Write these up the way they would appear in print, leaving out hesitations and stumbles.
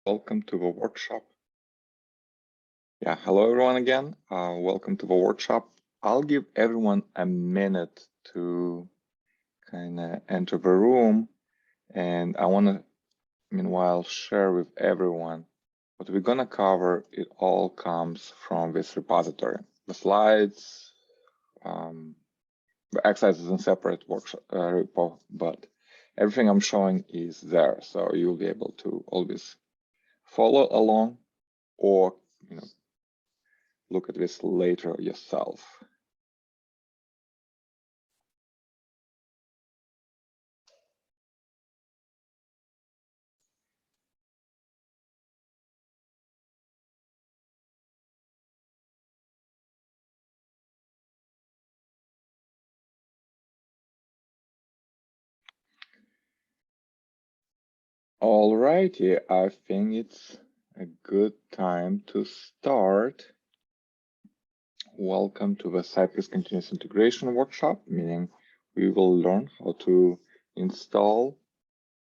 Welcome to the workshop. Yeah, hello everyone again. Welcome to the workshop. I'll give everyone a minute to kind of enter the room, and I want to meanwhile share with everyone what we're going to cover. It all comes from this repository. The slides, the exercises in separate workshop repo, but everything I'm showing is there, so you'll be able to always follow along or look at this later yourself. Alrighty, I think it's a good time to start. Welcome to the Cypress Continuous Integration Workshop, meaning we will learn how to install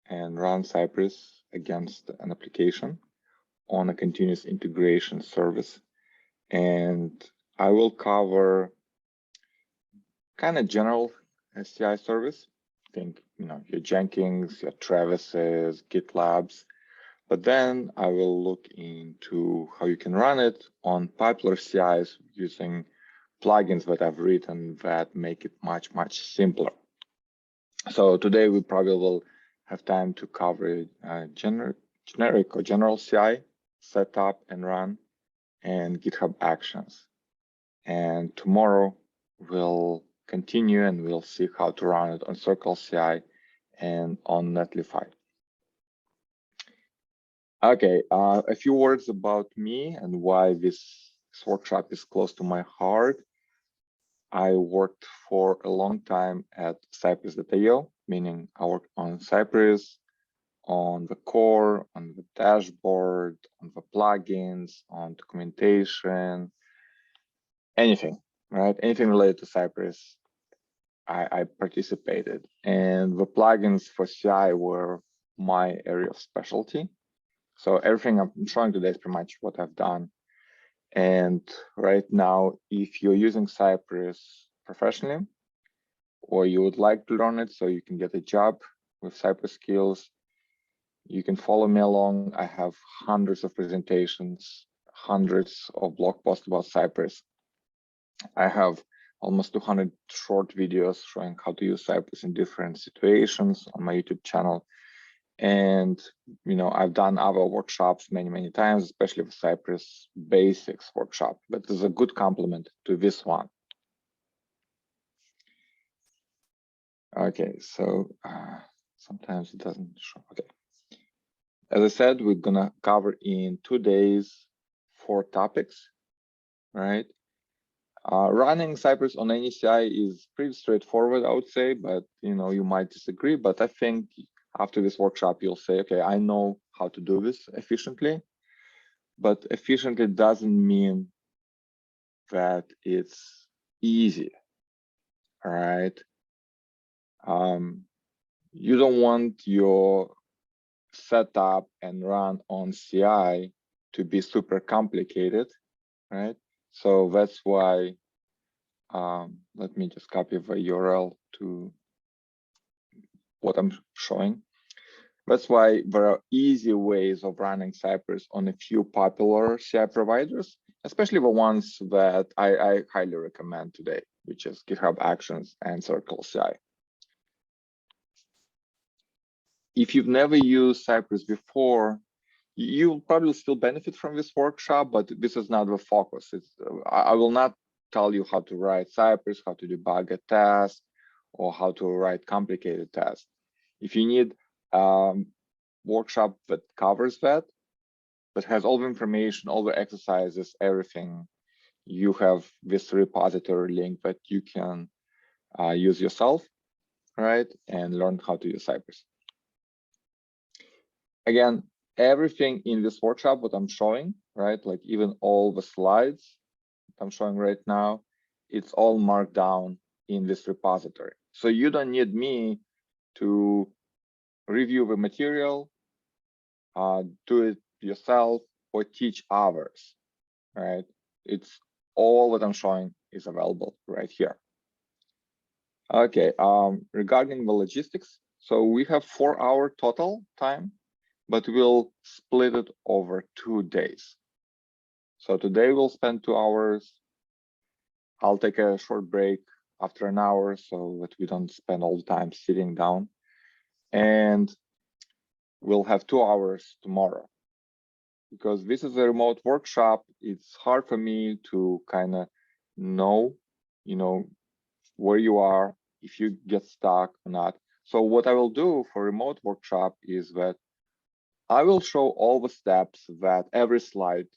and run Cypress against an application on a continuous integration service. And I will cover kind of general CI service. Think, your Jenkins, your Travis's, GitLabs, but then I will look into how you can run it on popular CIs using plugins that I've written that make it much, much simpler. So today we probably will have time to cover generic or general CI, setup and run, and GitHub Actions. And tomorrow we'll continue and we'll see how to run it on CircleCI and on Netlify. Okay, a few words about me and why this workshop is close to my heart. I worked for a long time at Cypress.io, meaning I worked on Cypress, on the core, on the dashboard, on the plugins, on documentation, anything, right? Anything related to Cypress, I participated. And the plugins for CI were my area of specialty. So everything I'm showing today is pretty much what I've done. And right now, if you're using Cypress professionally, or you would like to learn it so you can get a job with Cypress skills, you can follow me along. I have hundreds of presentations, hundreds of blog posts about Cypress. I have almost 200 short videos showing how to use Cypress in different situations on my YouTube channel. And, I've done other workshops many times, especially the Cypress Basics workshop, but there's a good complement to this one. Okay, so sometimes it doesn't show. Okay. As I said, we're gonna cover in 2 days 4 topics, right? Running Cypress on any CI is pretty straightforward, I would say, but you might disagree. But I think after this workshop, you'll say, okay, I know how to do this efficiently, but efficiently doesn't mean that it's easy, all right? You don't want your setup and run on CI to be super complicated, right? So that's why, let me just copy the URL to what I'm showing. That's why there are easy ways of running Cypress on a few popular CI providers, especially the ones that I highly recommend today, which is GitHub Actions and CircleCI. If you've never used Cypress before, you'll probably still benefit from this workshop, but this is not the focus. I will not tell you how to write Cypress, how to debug a test, or how to write complicated tests. If you need workshop that covers that, but has all the information, all the exercises, everything, you have this repository link that you can use yourself, right? And learn how to use Cypress. Again, everything in this workshop, what I'm showing, right? Like even all the slides I'm showing right now, it's all marked down in this repository. So you don't need me to review the material, do it yourself or teach others, right? It's all what I'm showing is available right here. Okay, regarding the logistics, so we have 4-hour total time, but we'll split it over 2 days. So today we'll spend 2 hours. I'll take a short break after an hour so that we don't spend all the time sitting down. And we'll have 2 hours tomorrow. Because this is a remote workshop, it's hard for me to kind of know, where you are, if you get stuck or not. So what I will do for remote workshop is that I will show all the steps that every slide,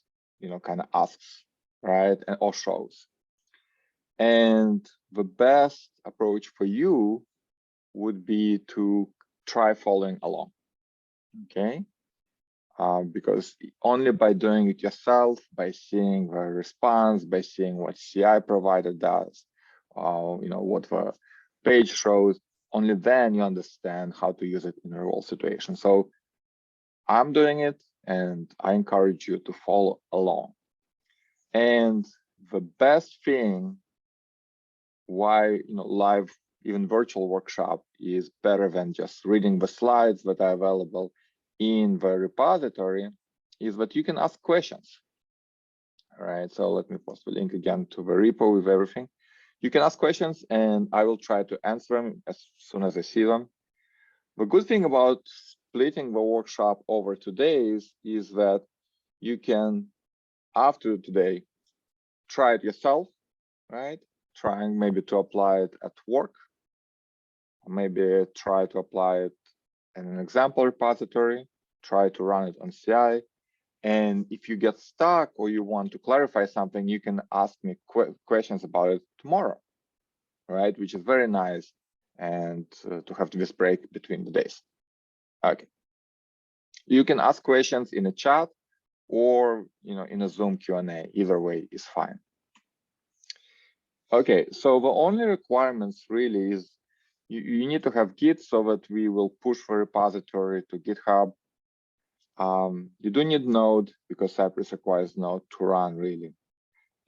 kind of asks, right, or shows. And the best approach for you would be to try following along, okay? Because only by doing it yourself, by seeing the response, by seeing what CI provider does, what the page shows, only then you understand how to use it in a real situation. So I'm doing it, and I encourage you to follow along. And the best thing why live, even virtual workshop is better than just reading the slides that are available in the repository is that you can ask questions. All right, so let me post the link again to the repo with everything. You can ask questions and I will try to answer them as soon as I see them. The good thing about splitting the workshop over 2 days is that you can, after today, try it yourself, right? Trying maybe to apply it at work, or maybe try to apply it in an example repository, try to run it on CI. And if you get stuck or you want to clarify something, you can ask me questions about it tomorrow, right? Which is very nice, and to have this break between the days. Okay. You can ask questions in a chat or in a Zoom Q&A. Either way is fine. Okay, so the only requirements really is you need to have Git so that we will push the repository to GitHub. You do need Node because Cypress requires Node to run really.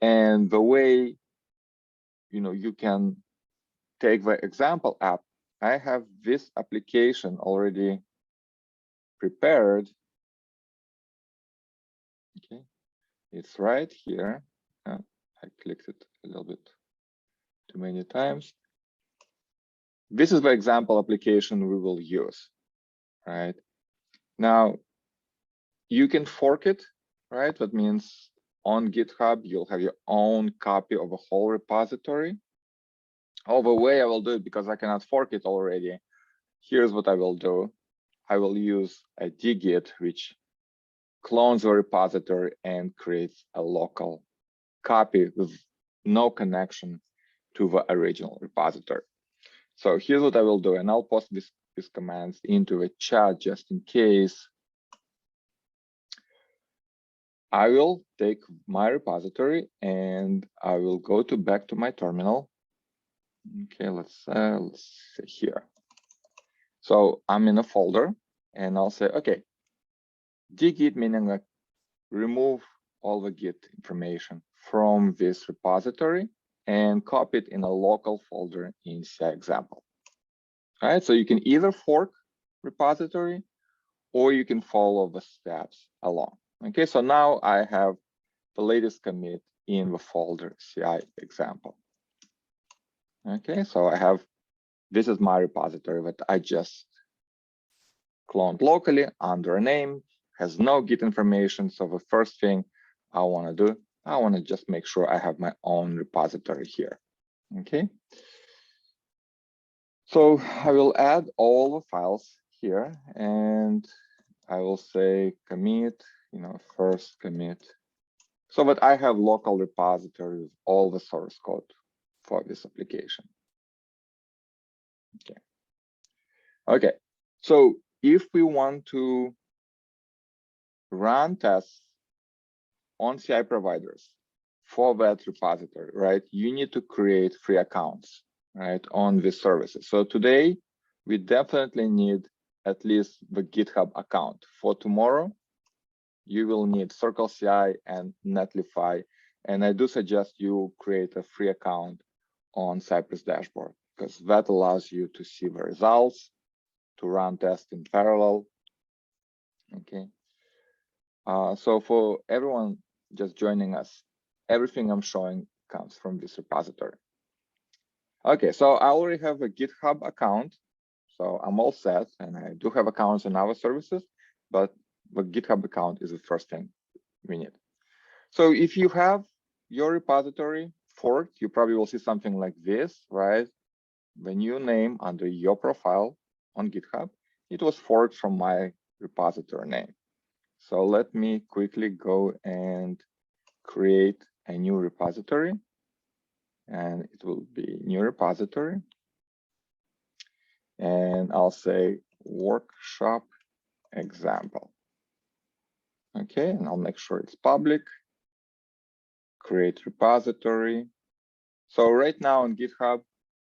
And the way you can take the example app, I have this application already prepared. Okay, it's right here. I clicked it a little bit too many times. This is the example application we will use, right? Now, you can fork it, right? That means on GitHub, you'll have your own copy of a whole repository. Oh, the way I will do it, because I cannot fork it already, here's what I will do. I will use a dgit, which clones the repository and creates a local copy with no connection to the original repository. So here's what I will do, and I'll post these commands into the chat just in case. I will take my repository and I will go back to my terminal. Okay, let's see here. So I'm in a folder and I'll say, okay, dgit, meaning like remove all the Git information from this repository and copy it in a local folder in CI example. All right, so you can either fork repository or you can follow the steps along. Okay, so now I have the latest commit in the folder CI example. Okay, so I have, this is my repository that I just cloned locally under a name, has no Git information. So the first thing I want to do, I want to just make sure I have my own repository here. Okay. So I will add all the files here and I will say commit, first commit, so that I have local repository with all the source code for this application. Okay. Okay. So if we want to run tests on CI providers for that repository, right, you need to create free accounts, right, on these services. So today, we definitely need at least the GitHub account. For tomorrow, you will need CircleCI and Netlify. And I do suggest you create a free account on Cypress dashboard, because that allows you to see the results, to run tests in parallel. Okay. So for everyone just joining us, everything I'm showing comes from this repository. Okay, so I already have a GitHub account, so I'm all set, and I do have accounts in other services, but the GitHub account is the first thing we need. So if you have your repository forked, you probably will see something like this, right? The new name under your profile on GitHub, it was forked from my repository name. So let me quickly go and create a new repository, and it will be new repository. And I'll say workshop example. Okay, and I'll make sure it's public. Create repository. So right now on GitHub,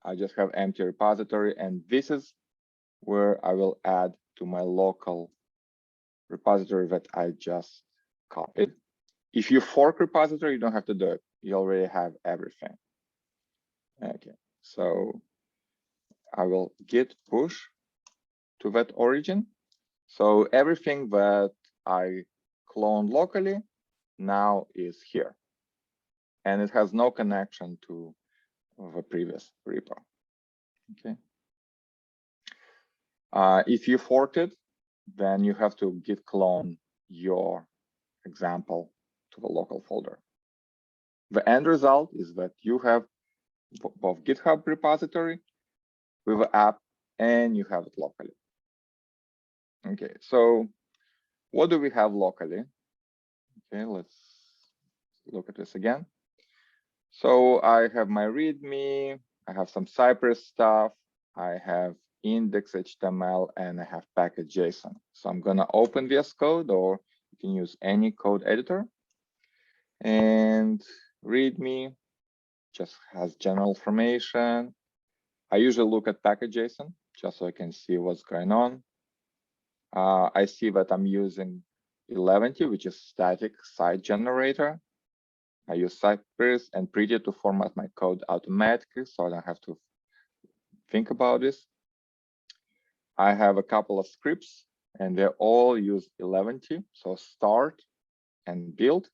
I just have empty repository, and this is where I will add to my local repository that I just copied. If you fork repository, you don't have to do it. You already have everything. Okay, so I will git push to that origin. So everything that I cloned locally now is here, and it has no connection to the previous repo. Okay. If you forked it, then you have to git clone your example to the local folder. The end result is that you have both GitHub repository with the app, and you have it locally. Okay, so what do we have locally? Okay, let's look at this again. So I have my README, I have some Cypress stuff, I have index.html, and I have package.json. So I'm gonna open VS Code, or you can use any code editor. And README just has general information. I usually look at package.json just so I can see what's going on. I see that I'm using 11, which is static site generator. I use Cypress and Pretty to format my code automatically, so I don't have to think about this. I have a couple of scripts, and they all use 11, so start and build.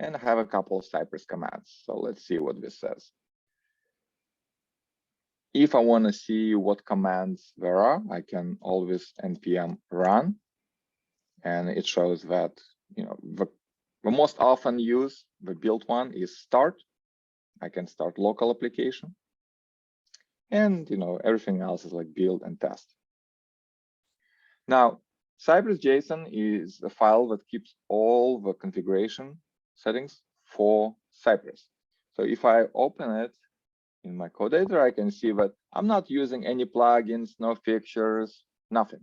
And I have a couple of Cypress commands. So let's see what this says. If I want to see what commands there are, I can always npm run, and it shows that the most often used, the built one, is start. I can start local application, and everything else is like build and test. Now, Cypress.json is a file that keeps all the configuration settings for Cypress. So if I open it in my code editor, I can see that I'm not using any plugins, no fixtures, nothing.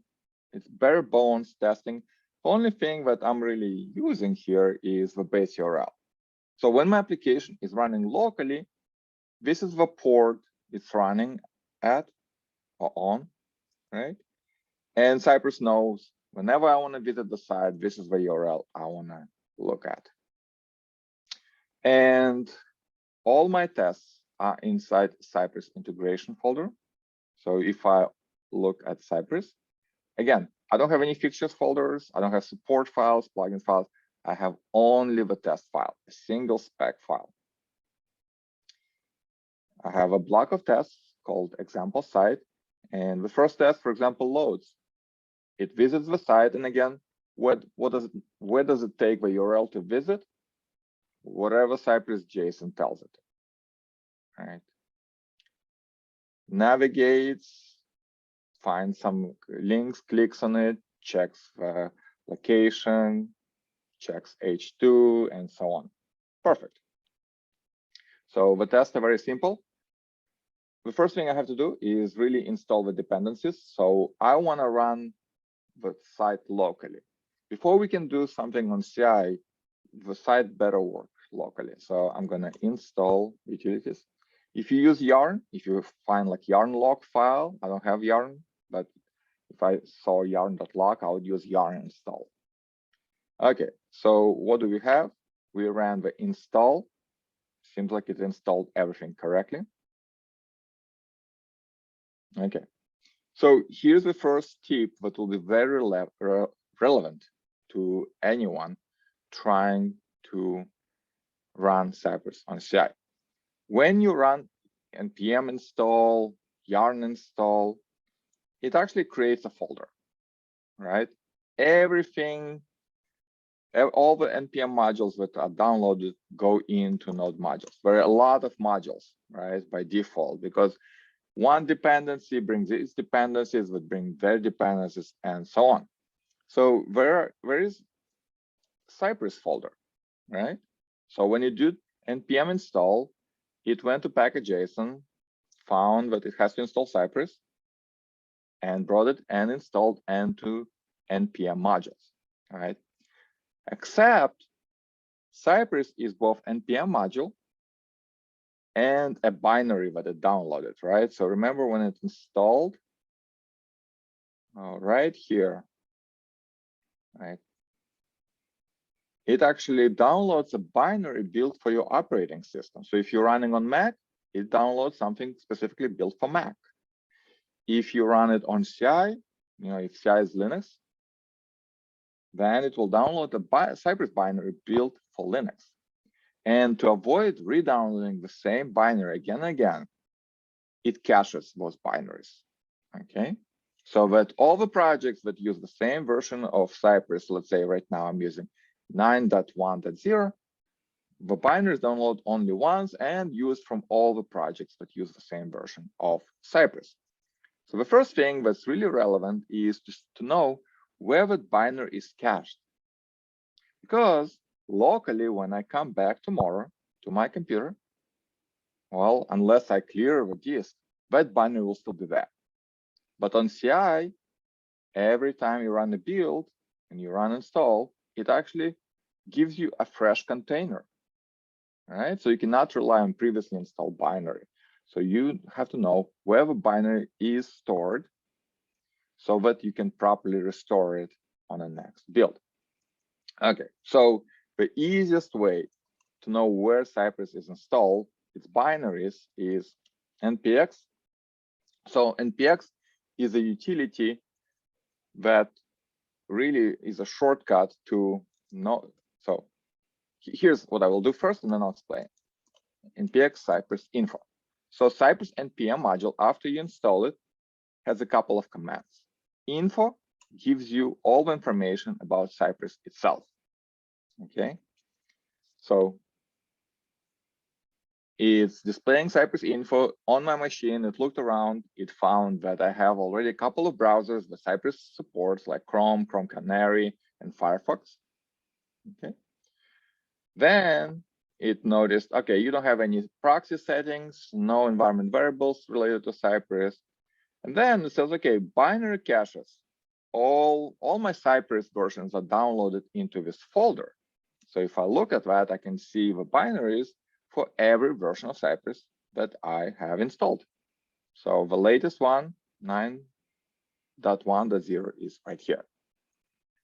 It's bare bones testing. The only thing that I'm really using here is the base URL. So when my application is running locally, this is the port it's running at or on, right? And Cypress knows whenever I want to visit the site, this is the URL I want to look at. And all my tests are inside Cypress integration folder. So if I look at Cypress, again, I don't have any fixtures folders. I don't have support files, plugin files. I have only the test file, a single spec file. I have a block of tests called example site. And the first test, for example, loads. It visits the site. And again, where does it take the URL to visit? Whatever Cypress.json tells it. All right. Navigates, finds some links, clicks on it, checks the location, checks H2, and so on. Perfect. So the tests are very simple. The first thing I have to do is really install the dependencies. So I want to run the site locally. Before we can do something on CI, the site better work locally. So I'm going to install utilities. If you use Yarn, if you find like yarn log file, I don't have Yarn, but if I saw yarn.log, I would use yarn install. Okay, so what do we have? We ran the install. Seems like it installed everything correctly. Okay, so here's the first tip that will be very relevant to anyone trying to run Cypress on CI. When you run npm install, yarn install, it actually creates a folder, right? Everything, all the npm modules that are downloaded go into node modules. There are a lot of modules, right, by default, because one dependency brings its dependencies that bring their dependencies and so on. So where is Cypress folder, right? So when you do npm install, it went to package.json, found that it has to install Cypress, and brought it and installed into npm modules, all right? Except Cypress is both npm module and a binary that it downloaded, right? So remember when it's installed, right here, right? It actually downloads a binary built for your operating system. So if you're running on Mac, it downloads something specifically built for Mac. If you run it on CI, if CI is Linux, then it will download a Cypress binary built for Linux. And to avoid re-downloading the same binary again and again, it caches those binaries, okay? So that all the projects that use the same version of Cypress, let's say right now I'm using 9.1.0, the binaries download only once and used from all the projects that use the same version of Cypress. So the first thing that's really relevant is just to know where that binary is cached. Because locally, when I come back tomorrow to my computer, well, unless I clear the disk, that binary will still be there. But on CI, every time you run a build and you run install, it actually gives you a fresh container, right? So you cannot rely on previously installed binary. So you have to know where the binary is stored so that you can properly restore it on the next build. Okay, so the easiest way to know where Cypress is installed, its binaries, is npx. So npx is a utility that really is a shortcut to know. So here's what I will do first, and then I'll explain. npx Cypress info. So Cypress npm module, after you install it, has a couple of commands. Info gives you all the information about Cypress itself. Okay, so it's displaying Cypress info on my machine. It looked around. It found that I have already a couple of browsers that Cypress supports, like Chrome, Chrome Canary, and Firefox. Okay. Then it noticed, okay, you don't have any proxy settings, no environment variables related to Cypress. And then it says, okay, binary caches. All my Cypress versions are downloaded into this folder. So if I look at that, I can see the binaries for every version of Cypress that I have installed. So the latest one, 9.1.0, is right here.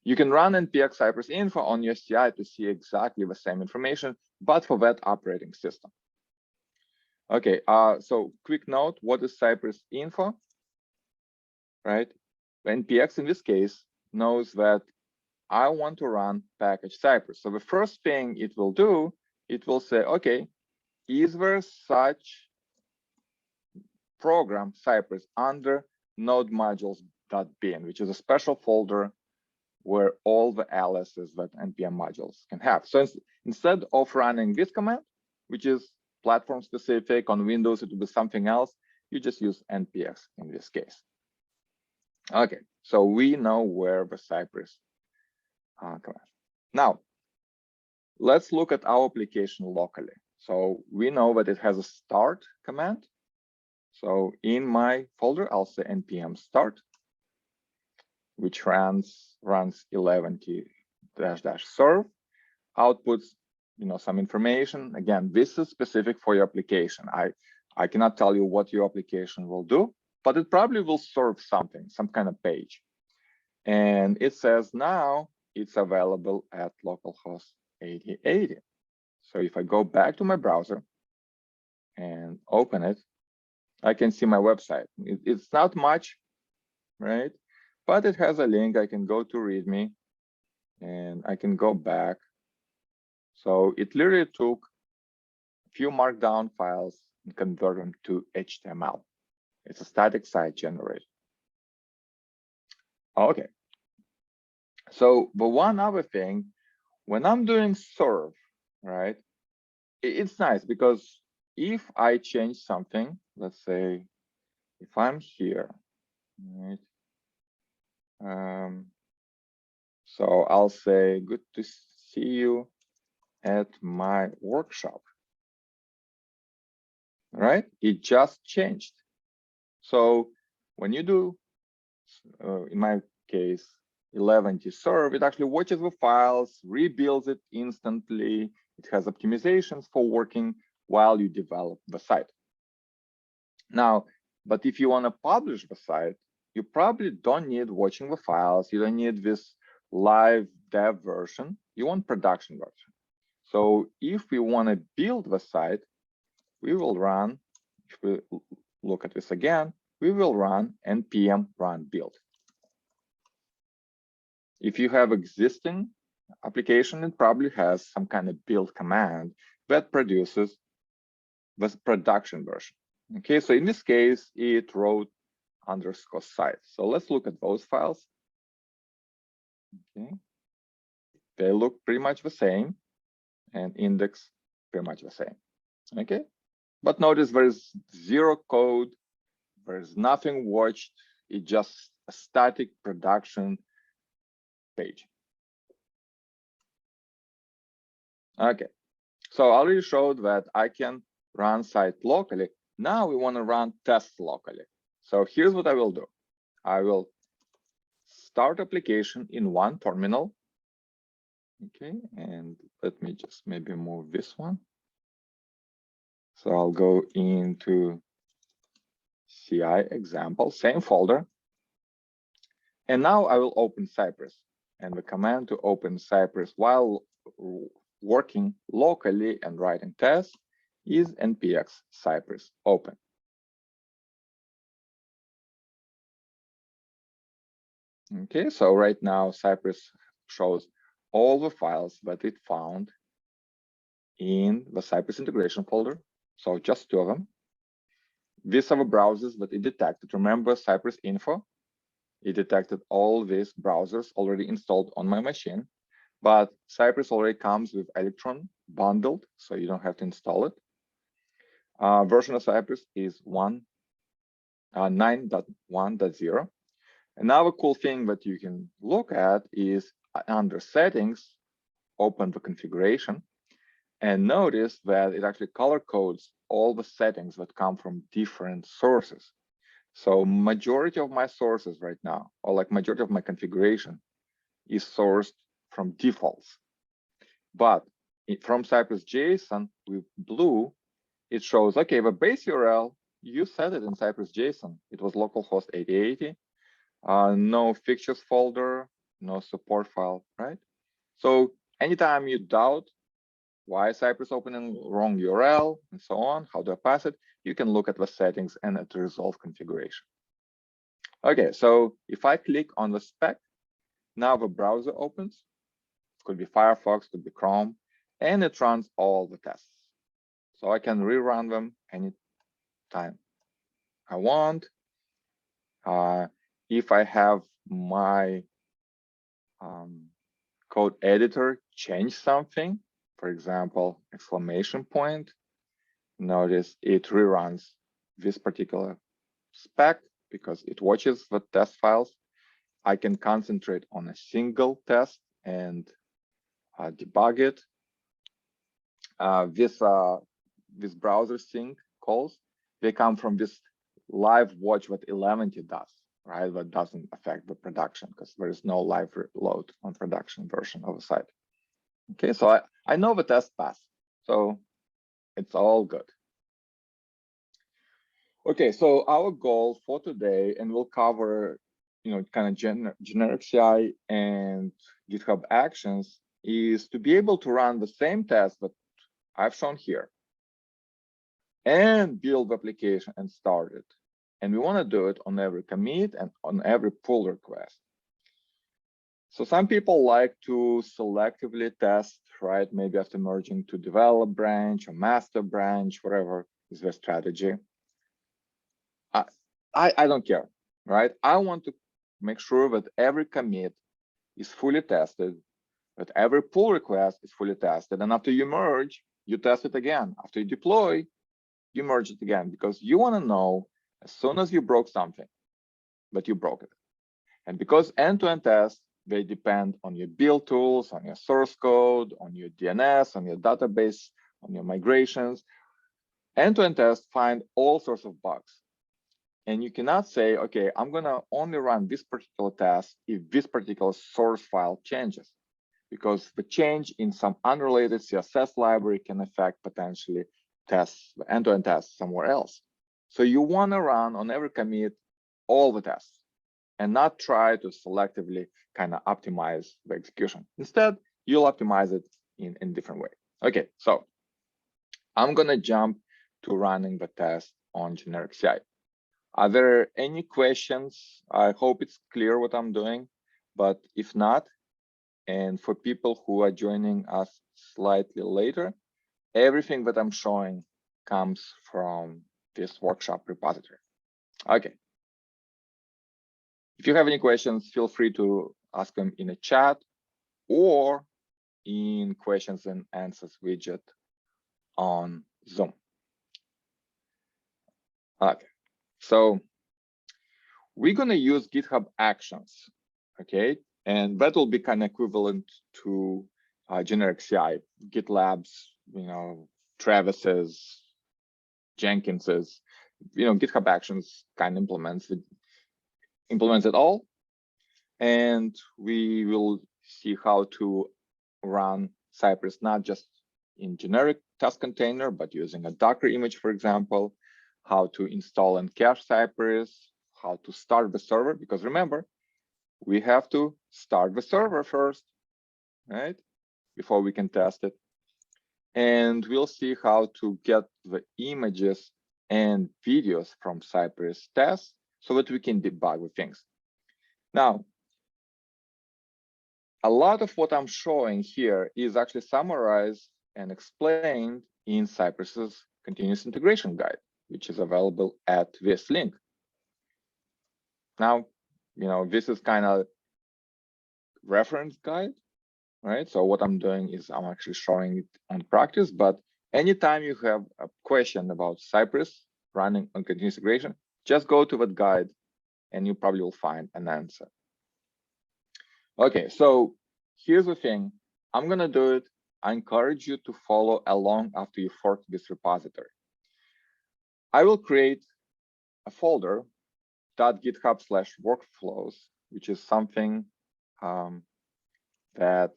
You can run npx Cypress info on your CI to see exactly the same information, but for that operating system. Okay, so quick note, what is Cypress info? Right? npx in this case knows that I want to run package Cypress. So the first thing it will do, it will say, okay, is there such program Cypress under node modules.bin, which is a special folder where all the aliases that npm modules can have. So instead of running this command, which is platform specific, on Windows it will be something else, you just use npx in this case. Okay, so we know where the Cypress command. Now, let's look at our application locally. So we know that it has a start command. So in my folder, I'll say npm start, which runs 11t-serve, outputs some information. Again, this is specific for your application. I cannot tell you what your application will do, but it probably will serve something, some kind of page. And it says now it's available at localhost 8080. So if I go back to my browser and open it, I can see my website. It's not much, right? But it has a link. I can go to README and I can go back. So it literally took a few markdown files and convert them to HTML. It's a static site generated. Okay. So, but one other thing, when I'm doing serve, right, it's nice because if I change something, let's say if I'm here, right, so I'll say, good to see you at my workshop, right? It just changed. So when you do, in my case, 11t serve, it actually watches the files, rebuilds it instantly. It has optimizations for working while you develop the site. Now, but if you want to publish the site, you probably don't need watching the files. You don't need this live dev version. You want production version. So if we want to build the site, we will run, if we look at this again, we will run npm run build. If you have existing application, it probably has some kind of build command that produces the production version. Okay, so in this case, it wrote _site. So let's look at those files. Okay, they look pretty much the same, and index pretty much the same. Okay, but notice there is zero code, there is nothing watched. It's just a static production page. Okay, so I already showed that I can run site locally. Now we want to run tests locally. So here's what I will do. I will start application in one terminal. Okay, and let me just maybe move this one. So I'll go into CI example, same folder. And now I will open Cypress. And the command to open Cypress while working locally and writing tests is npx cypress open. Okay, so right now Cypress shows all the files that it found in the Cypress integration folder. So just 2 of them. These are the browsers that it detected. Remember Cypress info? It detected all these browsers already installed on my machine, but Cypress already comes with Electron bundled, so you don't have to install it. Version of Cypress is 9.1.0. Another cool thing that you can look at is under settings, open the configuration, and notice that it actually color codes all the settings that come from different sources. So majority of my sources right now, or like majority of my configuration, is sourced from defaults. But from Cypress JSON with blue, it shows, okay, the base URL, you set it in Cypress JSON. It was localhost 8080. No fixtures folder, no support file, right? So anytime you doubt why Cypress opening wrong URL and so on, how do I pass it, you can look at the settings and at the resolve configuration. Okay, so if I click on the spec, now the browser opens. It could be Firefox, could be Chrome, and it runs all the tests. So I can rerun them anytime I want. If I have my code editor change something, for example, exclamation point, notice it reruns this particular spec because it watches the test files. I can concentrate on a single test and debug it. This browser sync calls, they come from this live watch what 11t does, right? That doesn't affect the production because there is no live load on production version of the site. Okay, so I know the test passed, so it's all good. Okay, so our goal for today, and we'll cover kind of generic CI and GitHub Actions is to be able to run the same test that I've shown here and build the application and start it. And we want to do it on every commit and on every pull request. So some people like to selectively test, right? Maybe after merging to develop branch or master branch, whatever is the strategy. I don't care, right? I want to make sure that every commit is fully tested, that every pull request is fully tested. And after you merge, you test it again. After you deploy, you merge it again, because you want to know as soon as you broke something that you broke it. And because end-to-end tests, they depend on your build tools, on your source code, on your DNS, on your database, on your migrations. End-to-end tests find all sorts of bugs. And you cannot say, okay, I'm going to only run this particular test if this particular source file changes, because the change in some unrelated CSS library can affect potentially tests, end-to-end tests somewhere else. So you want to run on every commit all the tests and not try to selectively kind of optimize the execution. Instead, you'll optimize it in a different way. Okay, so I'm going to jump to running the test on generic CI. Are there any questions? I hope it's clear what I'm doing, but if not, and for people who are joining us slightly later, everything that I'm showing comes from this workshop repository. Okay. If you have any questions, feel free to ask them in a chat or in questions and answers widget on Zoom. Okay, so we're going to use GitHub Actions, okay? And that will be kind of equivalent to generic CI, GitLabs, Travis's, Jenkins's, GitHub Actions kind of implements it all. And we will see how to run Cypress, not just in generic task container, but using a Docker image, for example, how to install and cache Cypress, how to start the server, because remember, we have to start the server first, right? Before we can test it. And we'll see how to get the images and videos from Cypress tests so that we can debug the things. Now, a lot of what I'm showing here is actually summarized and explained in Cypress's continuous integration guide, which is available at this link. Now, this is kind of reference guide, right? So what I'm doing is I'm actually showing it on practice, but anytime you have a question about Cypress running on continuous integration, just go to that guide and you probably will find an answer. Okay, so here's the thing. I'm going to do it. I encourage you to follow along after you fork this repository. I will create a folder .github/workflows, which is something that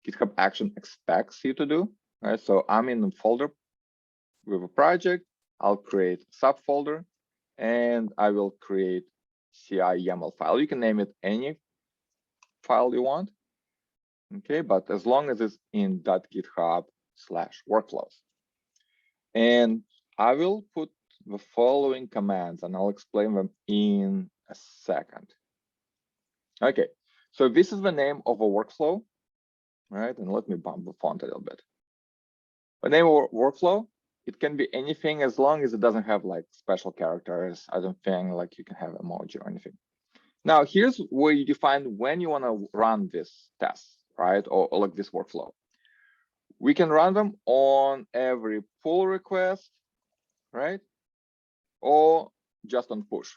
GitHub Action expects you to do, right? So I'm in the folder with a project. I'll create a subfolder, and I will create CI YAML file. You can name it any file you want, okay? But as long as it's in .github/workflows. And I will put the following commands, and I'll explain them in a second. Okay, so this is the name of a workflow, right? And let me bump the font a little bit. The name of a workflow, it can be anything as long as it doesn't have like special characters. I don't think like you can have emoji or anything. Now, here's where you define when you want to run this test, right? Or like this workflow. We can run them on every pull request, right? Or just on push,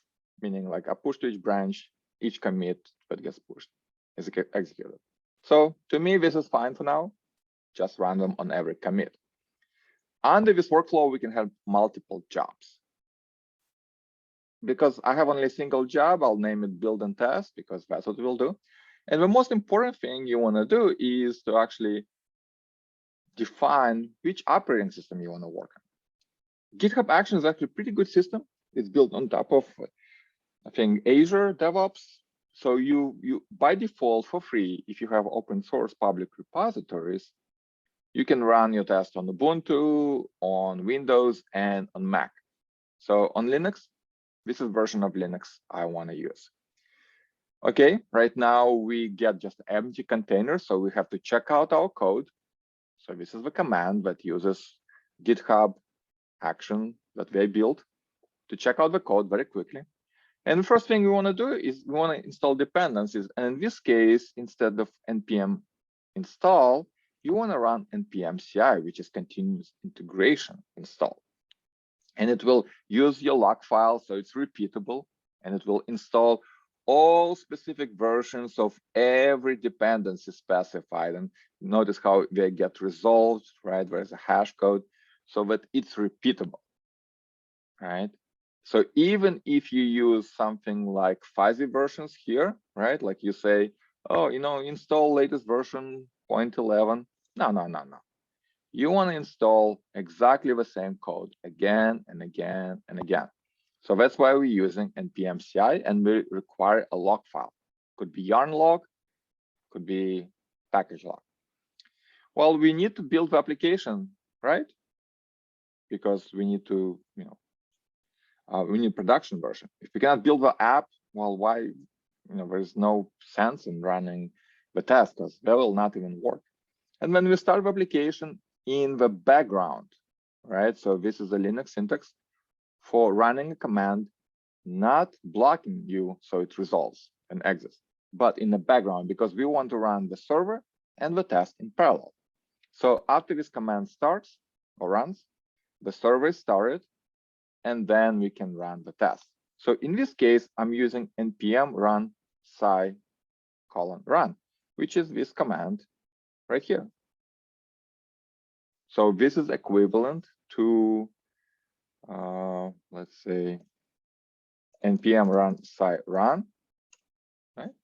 meaning like a push to each branch, each commit that gets pushed is executed. So to me, this is fine for now. Just run them on every commit. Under this workflow, we can have multiple jobs. Because I have only a single job, I'll name it build and test, because that's what we'll do. And the most important thing you want to do is to actually define which operating system you want to work on. GitHub Actions is actually a pretty good system. It's built on top of I think Azure DevOps. So you by default for free, if you have open source public repositories, you can run your test on Ubuntu, on Windows, and on Mac. So on Linux, this is version of Linux I want to use. Okay, right now we get just empty containers, so we have to check out our code. So this is the command that uses GitHub Action that they built to check out the code very quickly. And the first thing we want to do is we want to install dependencies. And in this case, instead of npm install, you want to run npm CI, which is continuous integration install. And it will use your log file, so it's repeatable, and it will install all specific versions of every dependency specified. And notice how they get resolved, right? There's a hash code so that it's repeatable, right? So even if you use something like fuzzy versions here, right? Like you say, oh, install latest version 0.11. No. You want to install exactly the same code again and again and again. So that's why we're using npm CI, and we require a log file. Could be yarn log, could be package log. Well, we need to build the application, right? Because we need to, we need production version. If we cannot build the app, well, why? There's no sense in running the test, because they will not even work. And when we start the application in the background, right? So this is a Linux syntax for running a command, not blocking you so it resolves and exits, but in the background, because we want to run the server and the test in parallel. So after this command starts or runs, the server is started, and then we can run the test. So in this case, I'm using npm run sci::run, which is this command right here. So this is equivalent to, let's say, npm run sci::run, right?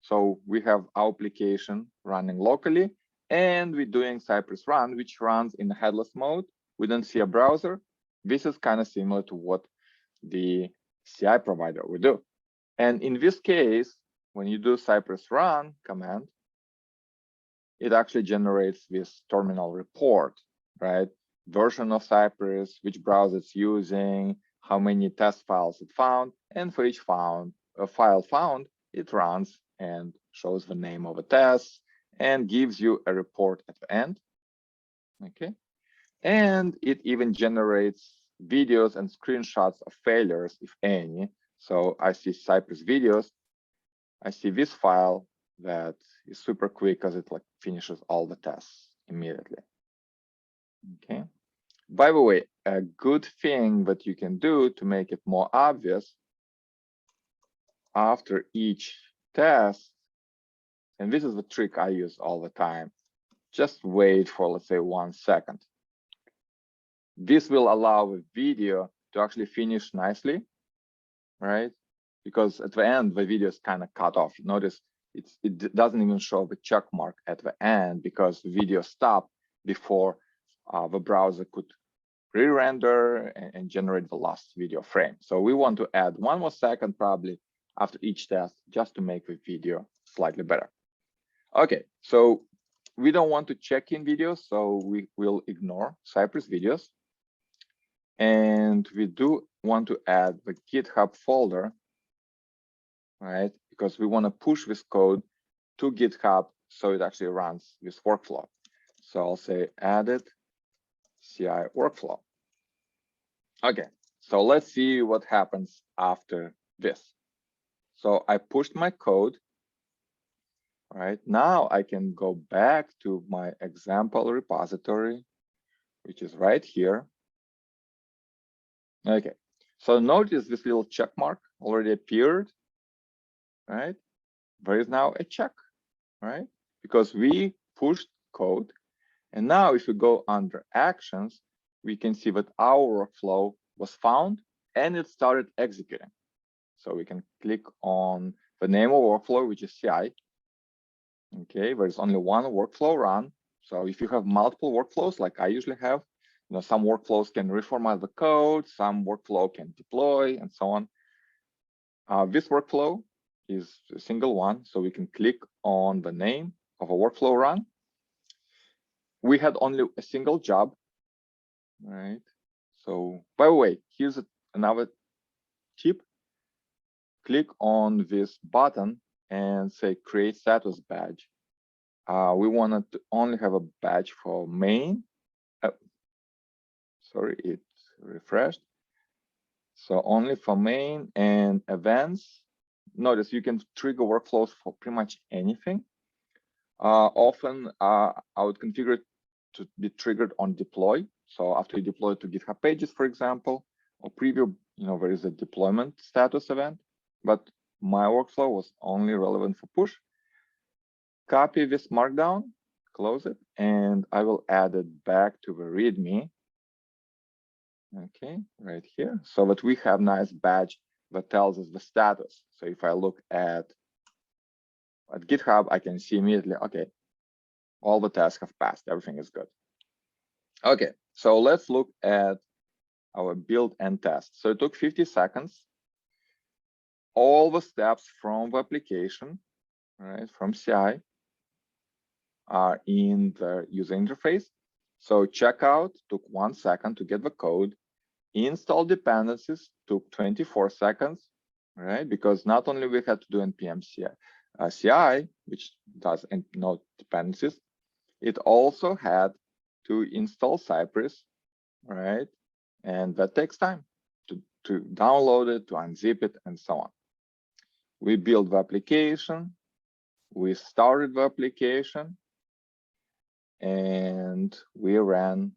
So we have our application running locally, and we're doing Cypress run, which runs in headless mode. We don't see a browser. This is kind of similar to what the CI provider would do. And in this case, when you do Cypress run command, it actually generates this terminal report, right? Version of Cypress, which browser it's using, how many test files it found, and for each file found, it runs and shows the name of a test and gives you a report at the end. Okay. And it even generates videos and screenshots of failures, if any. So I see Cypress videos. I see this file that is super quick because it finishes all the tests immediately. Okay. By the way, a good thing that you can do to make it more obvious, after each test, and this is the trick I use all the time, just wait for, let's say, 1 second. This will allow the video to actually finish nicely, right? Because at the end, the video is kind of cut off. Notice it doesn't even show the check mark at the end because the video stopped before the browser could re-render and generate the last video frame. So we want to add 1 more second probably after each test just to make the video slightly better. Okay, so we don't want to check in videos, so we will ignore Cypress videos. And we do want to add the GitHub folder, right? Because we want to push this code to GitHub so it actually runs this workflow. So I'll say added CI workflow. Okay, so let's see what happens after this. So I pushed my code. Right now I can go back to my example repository, which is right here. Okay, so notice this little check mark already appeared, right? There is now a check, right? Because we pushed code. And now if we go under actions, we can see that our workflow was found and it started executing. So we can click on the name of workflow, which is CI. Okay, there's only one workflow run. So if you have multiple workflows, like I usually have, some workflows can reformat the code, some workflow can deploy, and so on. This workflow is a single one, so we can click on the name of a workflow run. We had only a single job, right? So, by the way, here's another tip. Click on this button and say create status badge. We wanted to only have a badge for main. Sorry, it refreshed. So only for main and events. Notice you can trigger workflows for pretty much anything. Often I would configure it to be triggered on deploy. So after you deploy to GitHub Pages, for example, or preview, there is a deployment status event, but my workflow was only relevant for push. Copy this markdown, close it, and I will add it back to the README. Okay, right here, so that we have nice badge that tells us the status. So if I look at GitHub, I can see immediately, okay, all the tasks have passed, everything is good. Okay, so let's look at our build and test. So it took 50 seconds. All the steps from the application, right, from CI are in the user interface. So checkout took 1 second to get the code. Install dependencies took 24 seconds, right? Because not only we had to do npm CI, which does node dependencies, it also had to install Cypress, right? And that takes time to download it, to unzip it, and so on. We built the application, we started the application, and we ran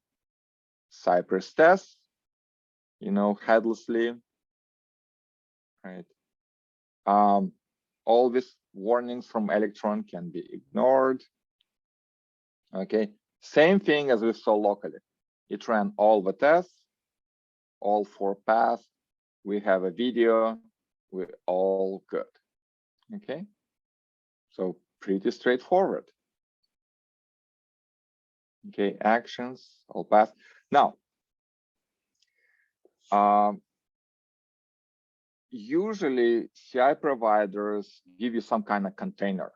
Cypress tests, headlessly, right? All these warnings from Electron can be ignored. Okay, same thing as we saw locally. It ran all the tests, all 4 passed. We have a video, we're all good. Okay, so pretty straightforward. Okay, actions, all passed. Now, usually CI providers give you some kind of container.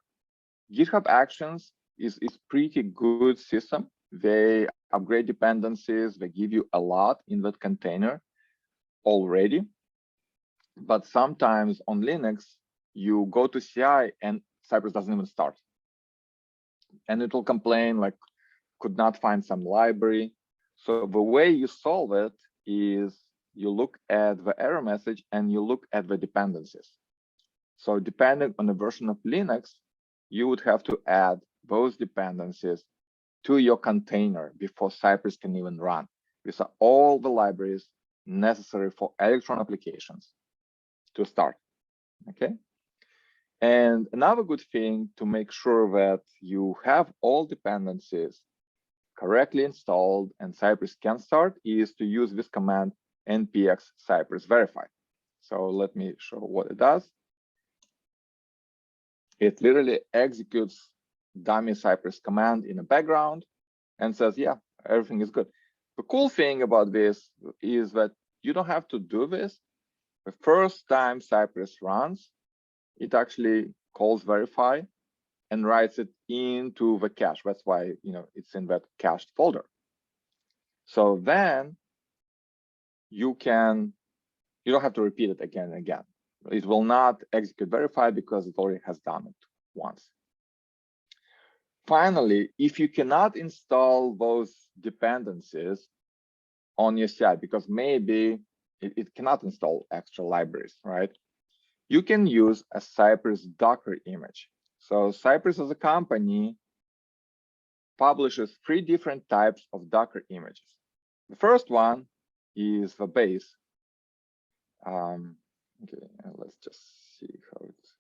GitHub Actions is pretty good system. They upgrade dependencies, they give you a lot in that container already. But sometimes on Linux, you go to CI and Cypress doesn't even start. And it will complain like, could not find some library. So the way you solve it is you look at the error message and you look at the dependencies. So depending on the version of Linux, you would have to add those dependencies to your container before Cypress can even run. These are all the libraries necessary for Electron applications to start, okay? And another good thing to make sure that you have all dependencies correctly installed and Cypress can start is to use this command npx cypress verify. So let me show what it does. It literally executes dummy Cypress command in the background and says, yeah, everything is good. The cool thing about this is that you don't have to do this. The first time Cypress runs, it actually calls verify and writes it into the cache. That's why it's in that cached folder. So then you don't have to repeat it again and again. It will not execute verify because it already has done it once. Finally, if you cannot install those dependencies on your CI because maybe it cannot install extra libraries, right? You can use a Cypress Docker image. So Cypress as a company publishes 3 different types of Docker images. The first one is the base. Okay, let's just see how it's,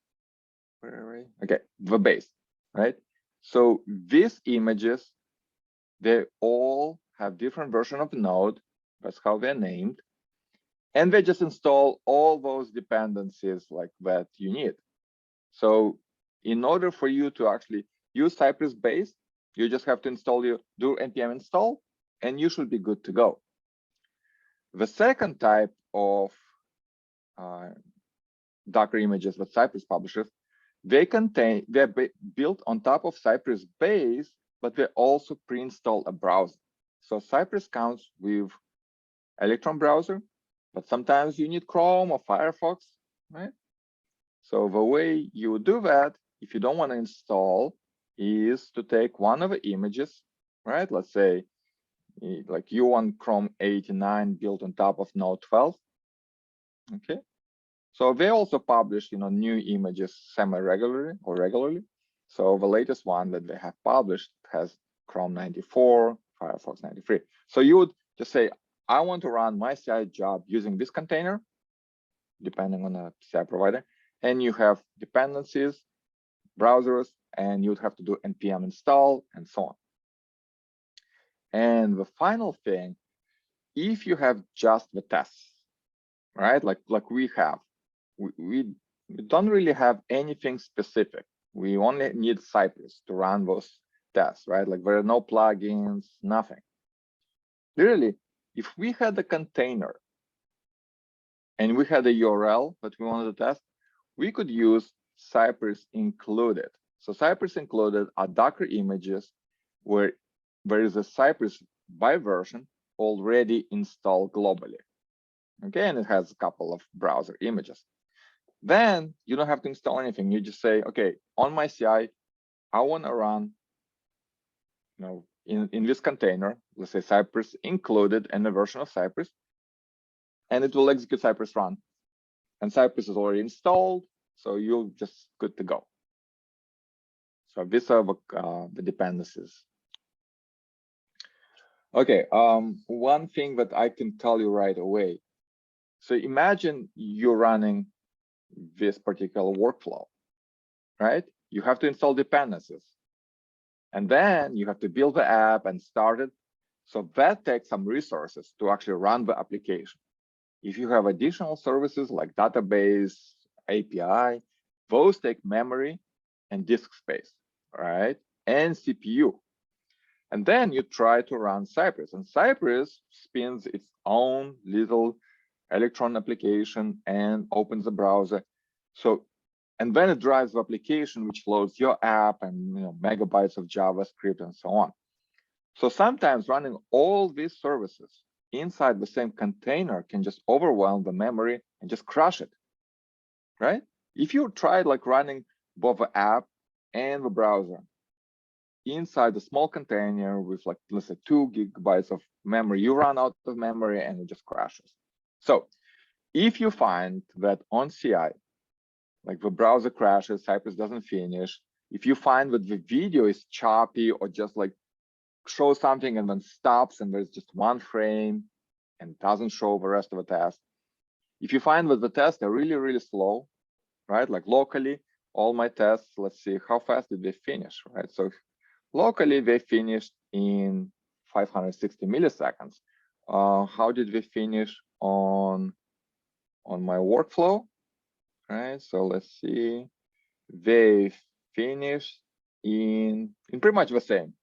where are we? Okay, the base, right? So these images, they all have different version of Node. That's how they're named. And they just install all those dependencies like that you need. So in order for you to actually use Cypress base, you just have to do npm install, and you should be good to go. The second type of Docker images that Cypress publishes, they're built on top of Cypress base, but they also pre-install a browser. So Cypress counts with Electron browser, but sometimes you need Chrome or Firefox, right? So the way you do that, if you don't want to install, is to take one of the images, right? Let's say like you want Chrome 89 built on top of Node 12. Okay. So they also publish, new images semi-regularly or regularly. So the latest one that they have published has Chrome 94, Firefox 93. So you would just say, I want to run my CI job using this container, depending on the CI provider, and you have dependencies, browsers, and you'd have to do npm install and so on. And the final thing, if you have just the tests, right, like we have, we don't really have anything specific. We only need Cypress to run those tests, right? Like there are no plugins, nothing. Literally, if we had a container and we had a URL that we wanted to test, we could use Cypress-included. So Cypress-included are Docker images where there is a Cypress by version already installed globally. Okay, and it has a couple of browser images. Then you don't have to install anything. You just say, okay, on my CI, I want to run, in this container, let's say Cypress included and a version of Cypress, and it will execute Cypress run. And Cypress is already installed, so you're just good to go. So these are the dependencies. Okay, one thing that I can tell you right away. So imagine you're running this particular workflow, right? You have to install dependencies. And then you have to build the app and start it. So that takes some resources to actually run the application. If you have additional services like database, API, those take memory and disk space, right? And CPU. And then you try to run Cypress, and Cypress spins its own little Electron application and opens the browser. So, and then it drives the application, which loads your app and megabytes of JavaScript and so on. So sometimes running all these services inside the same container can just overwhelm the memory and just crush it, right? If you tried like running both the app and the browser inside a small container with like, let's say 2 GB of memory, you run out of memory and it just crashes. So if you find that on CI, like the browser crashes, Cypress doesn't finish, if you find that the video is choppy or just like shows something and then stops and there's just one frame and doesn't show the rest of the test, if you find that the tests are really, really slow, right? Like locally, all my tests, let's see, how fast did they finish, right? So locally, they finished in 560 milliseconds. How did we finish on my workflow? Right, so let's see. They finished in pretty much the same,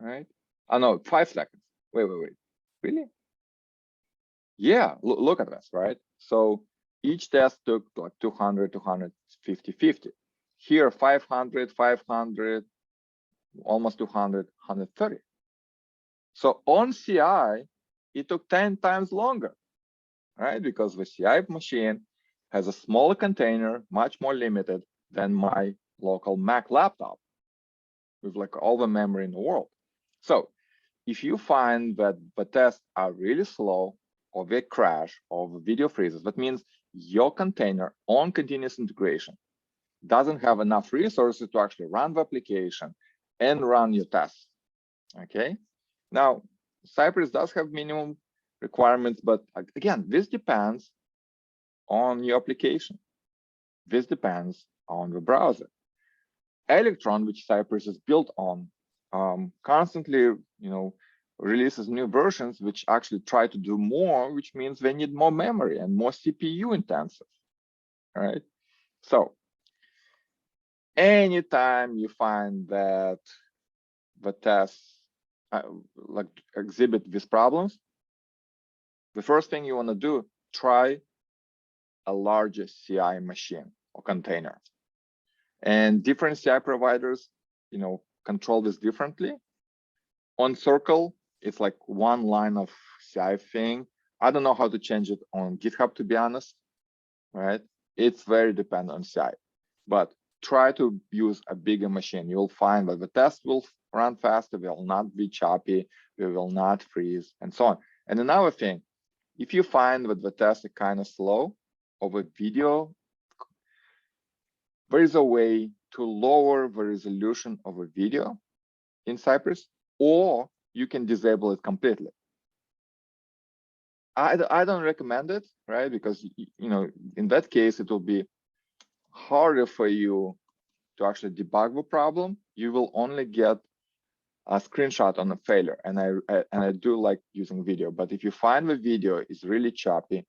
right? Oh no, 5 seconds. Wait. Really? Yeah, look at this, right? So each test took like 200, 250, 50. Here, 500, 500, almost 200, 130. So on CI, it took 10 times longer, right? Because the CI machine has a smaller container, much more limited than my local Mac laptop with like all the memory in the world. So if you find that the tests are really slow or they crash or the video freezes, that means your container on continuous integration doesn't have enough resources to actually run the application and run your tests, okay? Now, Cypress does have minimum requirements, but again, this depends on your application. This depends on the browser. Electron, which Cypress is built on, constantly, releases new versions which actually try to do more, which means they need more memory and more CPU intensive. All right. So anytime you find that the tests like exhibit these problems, the first thing you want to do, try a larger CI machine or container. And different CI providers, control this differently. On Circle, it's like one line of CI thing. I don't know how to change it on GitHub, to be honest, right? It's very dependent on CI, but try to use a bigger machine. You'll find that the test will run faster, will not be choppy, we will not freeze, and so on. And another thing, if you find that the test is kind of slow over video, there is a way to lower the resolution of a video in Cypress, or you can disable it completely. I don't recommend it, right? Because in that case, it will be harder for you to actually debug the problem. You will only get a screenshot on a failure, and I do like using video. But if you find the video is really choppy,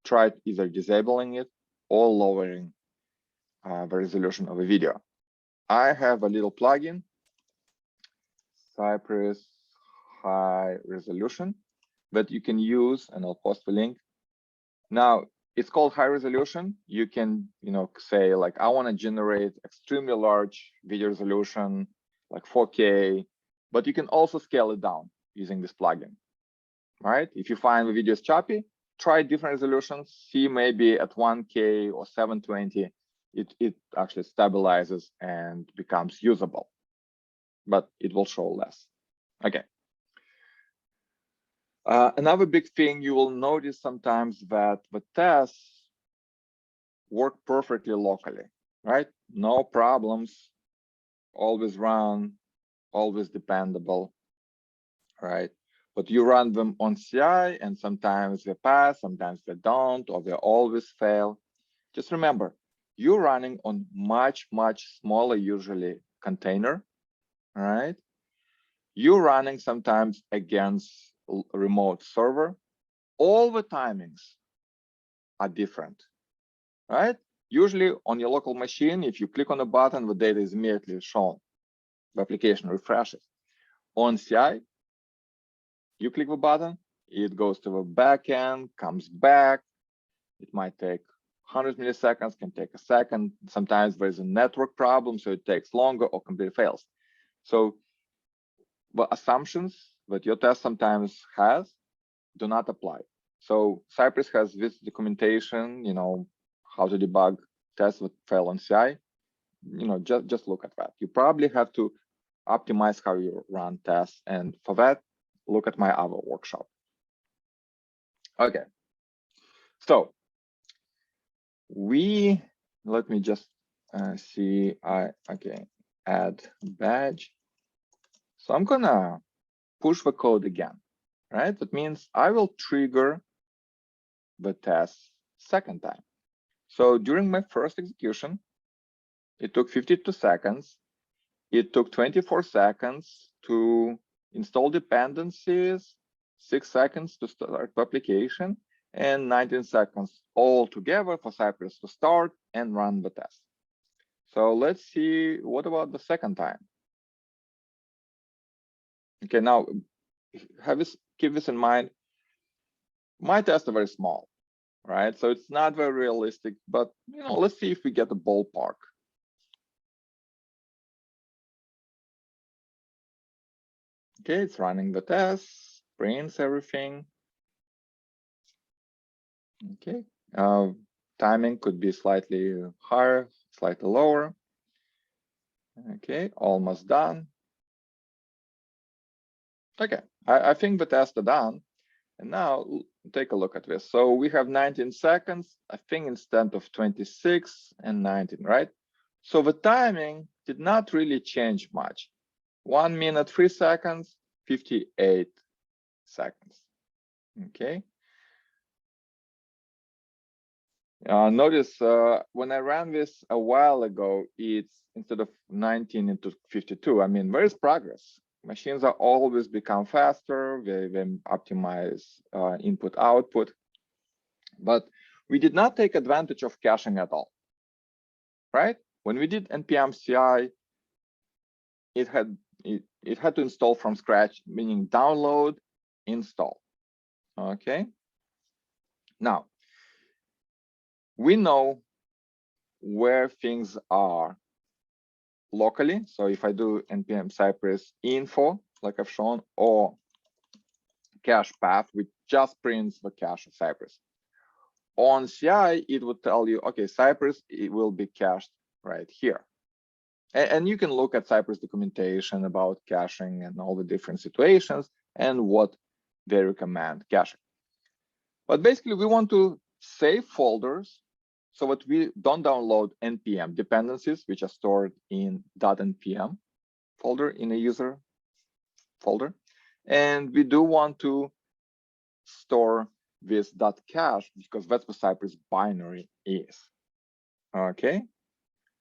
try either disabling it or lowering the resolution of a video. I have a little plugin, Cypress High Resolution, that you can use, and I'll post the link. Now, it's called high resolution. You can, say like, I want to generate extremely large video resolution, like 4K, but you can also scale it down using this plugin, right? If you find the video is choppy, try different resolutions, see maybe at 1K or 720, it actually stabilizes and becomes usable, but it will show less. Okay. Another big thing, you will notice sometimes that the tests work perfectly locally, right? No problems, always run, always dependable, right? But you run them on CI, and sometimes they pass, sometimes they don't, or they always fail. Just remember, you're running on much, much smaller, usually, container, right? You're running sometimes against a remote server. All the timings are different, right? Usually on your local machine, if you click on a button, the data is immediately shown. The application refreshes. On CI, you click the button, it goes to the backend, comes back. It might take 100 milliseconds, can take a second. Sometimes there's a network problem, so it takes longer or completely fails. So the assumptions that your test sometimes has do not apply. So Cypress has this documentation, how to debug tests that fail on CI. Just look at that. You probably have to optimize how you run tests, and for that, look at my other workshop. Okay, so let me just see. Okay, add badge. So I'm gonna push the code again, right? That means I will trigger the test second time. So during my first execution, it took 52 seconds. It took 24 seconds to install dependencies, 6 seconds to start the application, and 19 seconds altogether for Cypress to start and run the test. So let's see, what about the second time? Okay, now keep this in mind. My tests are very small, right? So it's not very realistic, but let's see if we get a ballpark. Okay, it's running the test, prints everything. Okay, timing could be slightly higher, slightly lower. Okay, almost done. Okay, I think the tests are done. And now take a look at this. So we have 19 seconds, I think, instead of 26 and 19, right? So the timing did not really change much. 1 minute, 3 seconds, 58 seconds. Okay. Notice when I ran this a while ago, it's instead of 19 into 52. I mean, there is progress. Machines are always become faster. They optimize input output, but we did not take advantage of caching at all, right? When we did npm CI, it had to install from scratch, meaning download, install. Okay. Now, we know where things are locally. So if I do npm Cypress info, like I've shown, or cache path, which just prints the cache of Cypress. On CI, it would tell you, okay, Cypress, it will be cached right here. And you can look at Cypress documentation about caching and all the different situations and what they recommend caching. But basically, we want to save folders so that we don't download npm dependencies, which are stored in .npm folder in a user folder. And we do want to store this .cache because that's what Cypress binary is. Okay,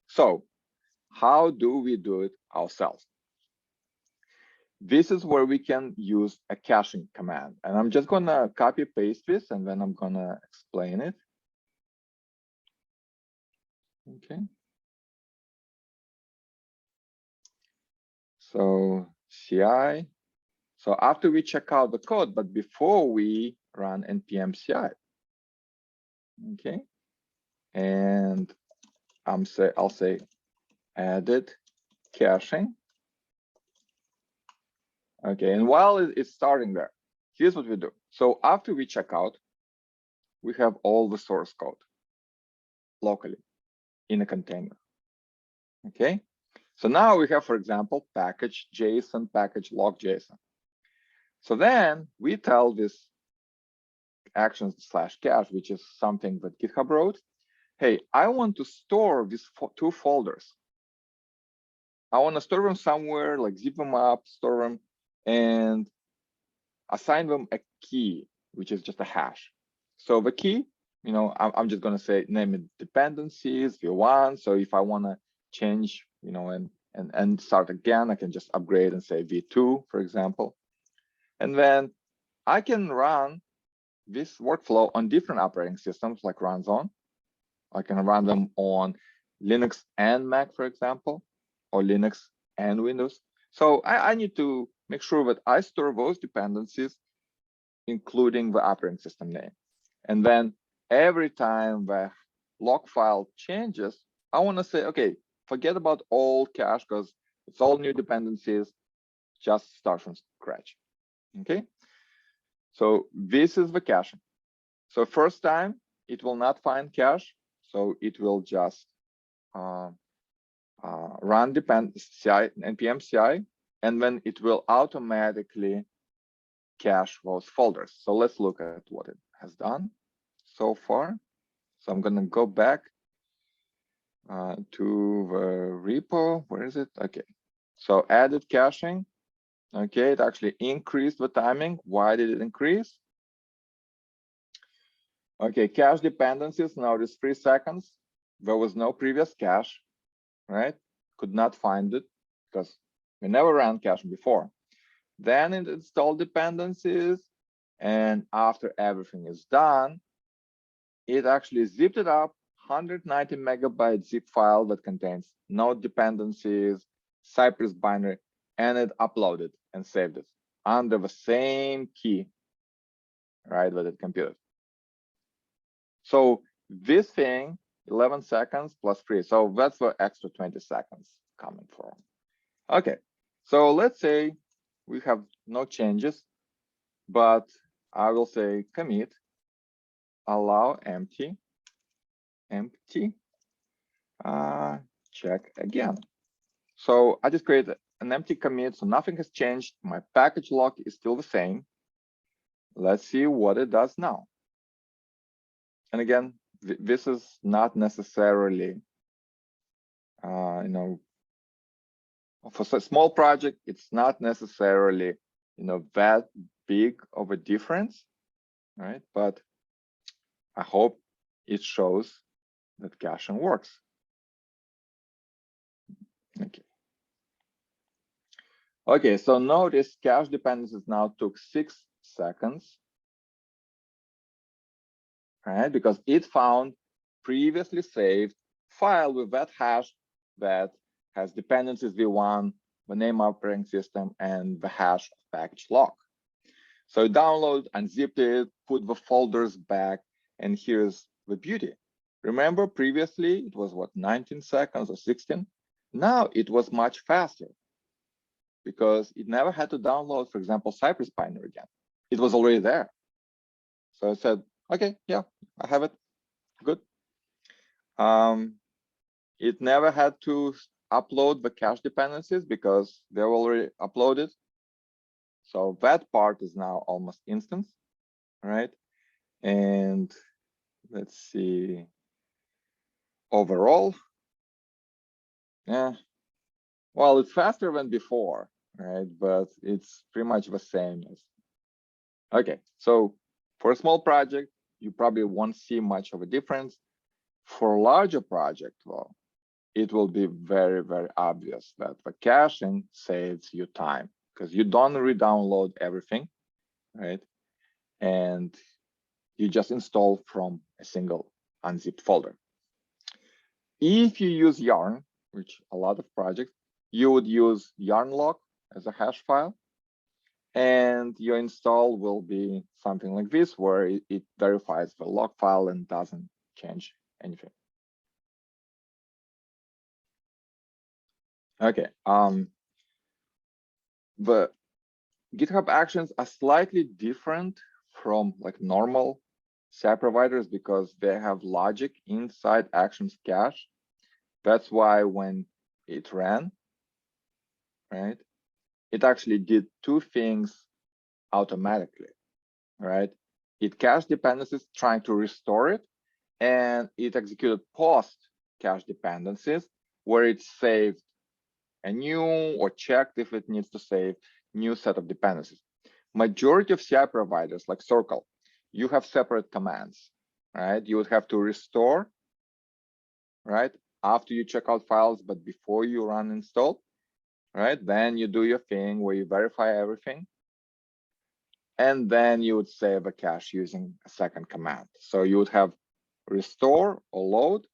so how do we do it ourselves? This is where we can use a caching command. And I'm just gonna copy paste this and then I'm gonna explain it. Okay. So CI. So after we check out the code, but before we run npm CI. Okay. And I'll say added caching. Okay, and while it's starting there, here's what we do. So after we check out, we have all the source code locally in a container. Okay, so now we have, for example, package JSON, package log JSON. So then we tell this actions/cache, which is something that GitHub wrote. Hey, I want to store these two folders. I want to store them somewhere, like zip them up, store them, and assign them a key, which is just a hash. So the key, I'm just going to say name it dependencies v1. So if I want to change, and start again, I can just upgrade and say v2, for example. And then I can run this workflow on different operating systems like runs on. I can run them on Linux and Mac, for example, or Linux and Windows. So I need to make sure that I store those dependencies, including the operating system name. And then every time the log file changes, I want to say, okay, forget about old cache because it's all new dependencies, just start from scratch. Okay, so this is the caching. So first time, it will not find cache, so it will just run npm CI, and then it will automatically cache those folders. So let's look at what it has done so far. So I'm going to go back to the repo. Where is it? Okay. So added caching. Okay, it actually increased the timing. Why did it increase? Okay, cache dependencies. Now it is 3 seconds. There was no previous cache, right? Could not find it because we never ran caching before. Then it installed dependencies, and after everything is done, it actually zipped it up, 190 megabyte zip file that contains no dependencies, Cypress binary, and it uploaded and saved it under the same key, right, that it computed. So this thing, 11 seconds plus 3. So that's the extra 20 seconds coming from. Okay, so let's say we have no changes, but I will say commit, allow empty, check again. So I just created an empty commit, so nothing has changed. My package lock is still the same. Let's see what it does now. And again, this is not necessarily, for a small project, it's not necessarily, that big of a difference, right? But I hope it shows that caching works. Okay. Okay, so notice cache dependencies now took 6 seconds, right? Because it found previously saved file with that hash that has dependencies v1, the name operating system, and the hash of package lock. So download, unzipped it, put the folders back, and here's the beauty. Remember previously it was what, 19 seconds or 16? Now it was much faster because it never had to download, for example, Cypress binary again. It was already there. So I said, okay, yeah, I have it. Good. It never had to upload the cache dependencies because they're already uploaded. So that part is now almost instant, right? And let's see, overall, yeah, well, it's faster than before, right? But it's pretty much the same as, okay, so for a small project, you probably won't see much of a difference. For a larger project, well, it will be very, very obvious that the caching saves you time because you don't re-download everything, right? And you just install from a single unzipped folder. If you use Yarn, which a lot of projects, you would use yarn log as a hash file, and your install will be something like this, where it verifies the log file and doesn't change anything. Okay, the GitHub Actions are slightly different from like normal CI providers because they have logic inside Actions cache. That's why when it ran, right, it actually did two things automatically, right? It cached dependencies trying to restore it, and it executed post cache dependencies where it saved a new or checked if it needs to save new set of dependencies. Majority of CI providers like Circle, you have separate commands, right? You would have to restore, right, after you check out files, but before you run install, right? Then you do your thing where you verify everything, and then you would save a cache using a second command. So you would have restore or load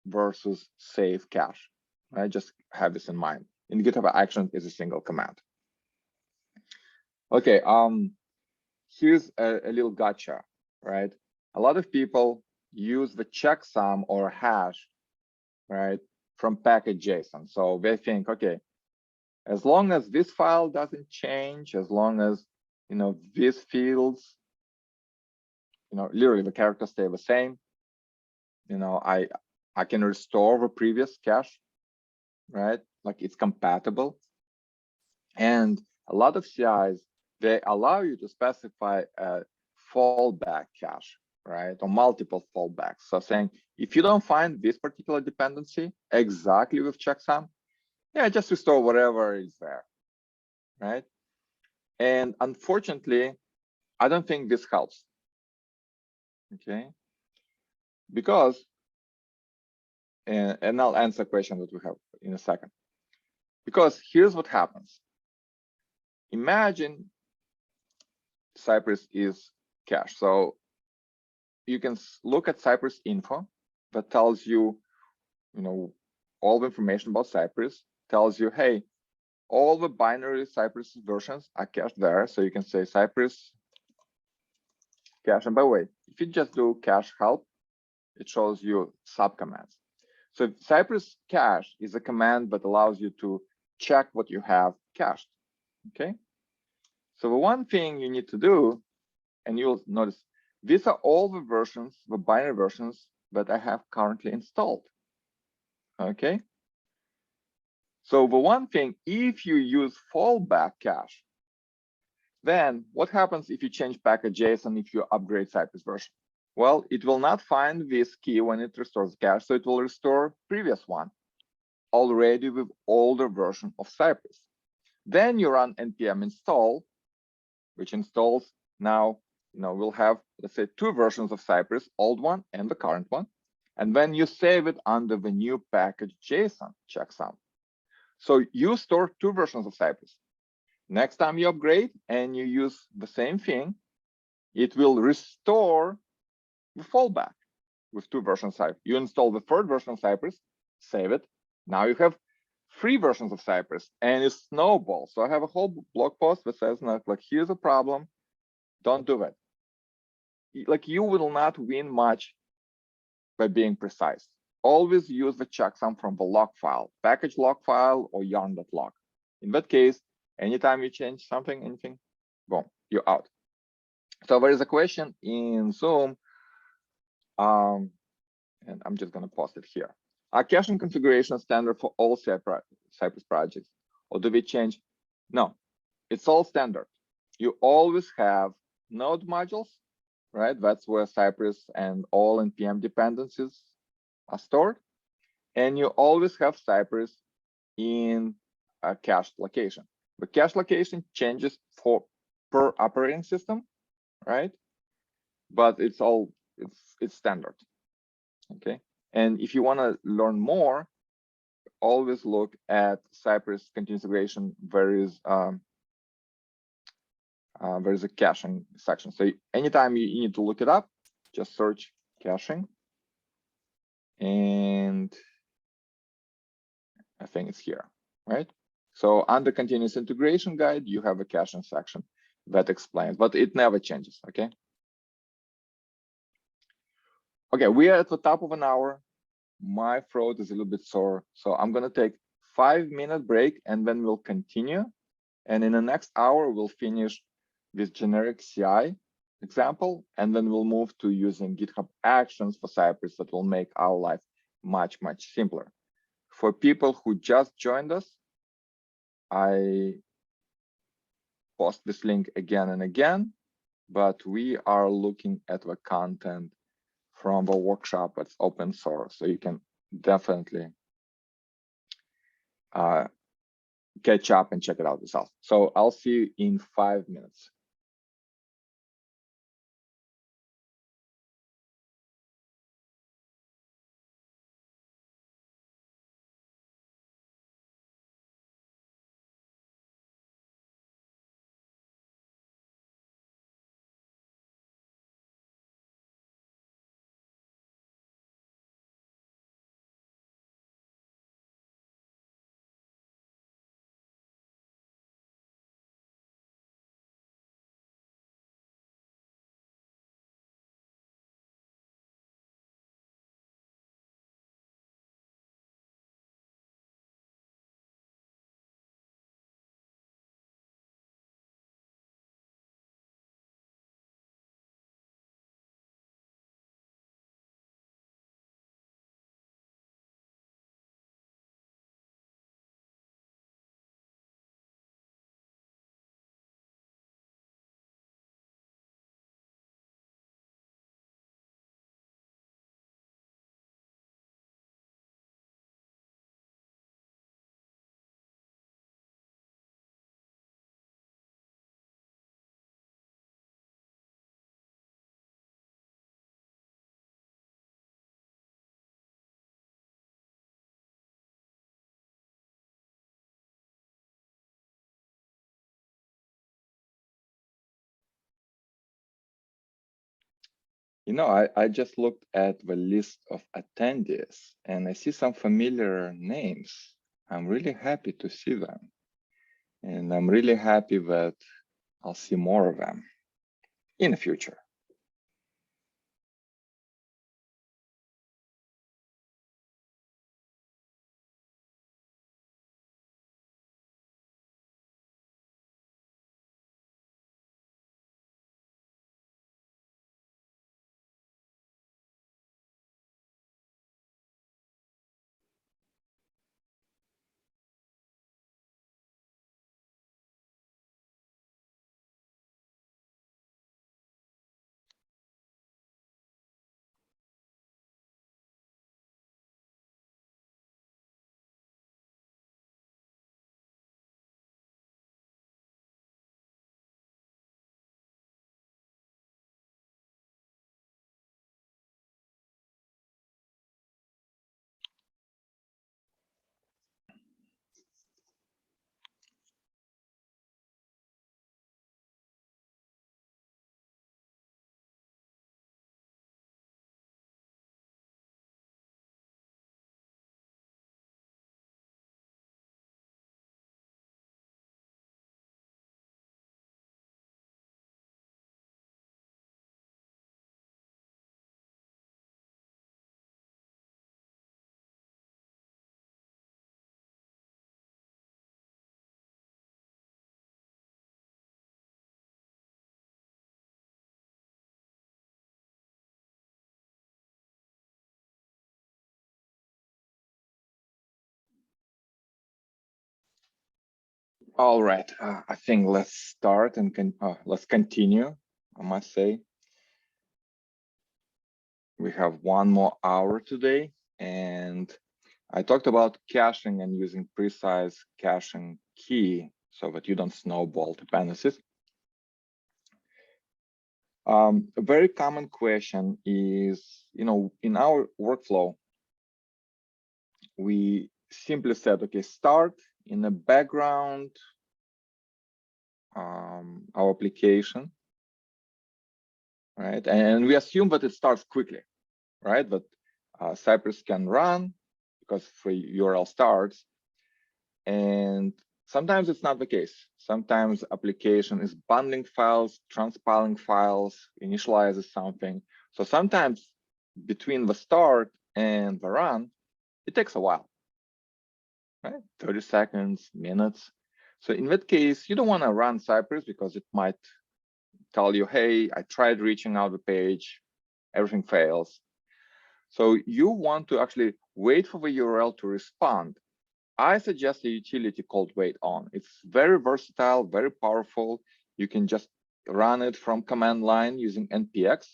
versus save cache, right? Just have this in mind. In GitHub Actions is a single command. Okay, here's a little gotcha, right? A lot of people use the checksum or hash, right, from package JSON. So they think, okay, as long as this file doesn't change, as long as, you know, these fields, you know, literally the characters stay the same, you know, I can restore the previous cache, right? Like it's compatible. And a lot of CIs, they allow you to specify a fallback cache, right? Or multiple fallbacks. So saying, if you don't find this particular dependency exactly with checksum, yeah, just restore whatever is there, right? And unfortunately, I don't think this helps, okay? Because, and I'll answer a question that we have in a second. Because here's what happens. Imagine Cypress is cache. So you can look at Cypress info that tells you, you know, all the information about Cypress, tells you, hey, all the binary Cypress versions are cached there. So you can say Cypress cache. And by the way, if you just do cache help, it shows you subcommands. So Cypress cache is a command that allows you to check what you have cached, okay? So the one thing you need to do, and you'll notice, these are all the versions, the binary versions that I have currently installed, okay? So the one thing, if you use fallback cache, then what happens if you change package JSON if you upgrade Cypress version? Well, it will not find this key when it restores cache, so it will restore previous one already with older version of Cypress. Then you run npm install, which installs now, you know, we'll have, let's say, two versions of Cypress, old one and the current one. And then you save it under the new package JSON checksum. So you store two versions of Cypress. Next time you upgrade and you use the same thing, it will restore the fallback with two versions of Cypress. You install the third version of Cypress, save it. Now you have three versions of Cypress, and it snowballs. So I have a whole blog post that says, like, here's a problem, don't do that. Like, you will not win much by being precise. Always use the checksum from the log file, package log file or yarn.log. In that case, anytime you change something, anything, boom, you're out. So there is a question in Zoom, and I'm just going to post it here. Are caching configuration standard for all Cypress projects, or do we change? No, it's all standard. You always have node modules, right? That's where Cypress and all npm dependencies are stored. And you always have Cypress in a cached location. The cache location changes per operating system, right? But it's standard. Okay. And if you want to learn more, always look at Cypress continuous integration. There is a caching section. So anytime you need to look it up, just search caching. And I think it's here, right? So under continuous integration guide, you have a caching section that explains, but it never changes, okay? Okay, we are at the top of an hour. My throat is a little bit sore, so I'm gonna take 5-minute break and then we'll continue. And in the next hour, we'll finish this generic CI example, and then we'll move to using GitHub Actions for Cypress that will make our life much, much simpler. For people who just joined us, I post this link again and again, but we are looking at the content from the workshop that's open source, so you can definitely catch up and check it out yourself. So I'll see you in 5 minutes. You know, I just looked at the list of attendees and I see some familiar names. I'm really happy to see them. And I'm really happy that I'll see more of them in the future. All right, I think let's start and let's continue. I must say, we have 1 more hour today, and I talked about caching and using precise caching key so that you don't snowball dependencies. A very common question is, in our workflow, we simply said, okay, start in the background, our application, right? And we assume that it starts quickly, right? But Cypress can run because the URL starts. And sometimes it's not the case. Sometimes application is bundling files, transpiling files, initializes something. So sometimes between the start and the run, it takes a while, right? 30 seconds, minutes. So in that case, you don't want to run Cypress because it might tell you, hey, I tried reaching out the page, everything fails. So you want to actually wait for the URL to respond. I suggest a utility called wait on. It's very versatile, very powerful. You can just run it from command line using npx.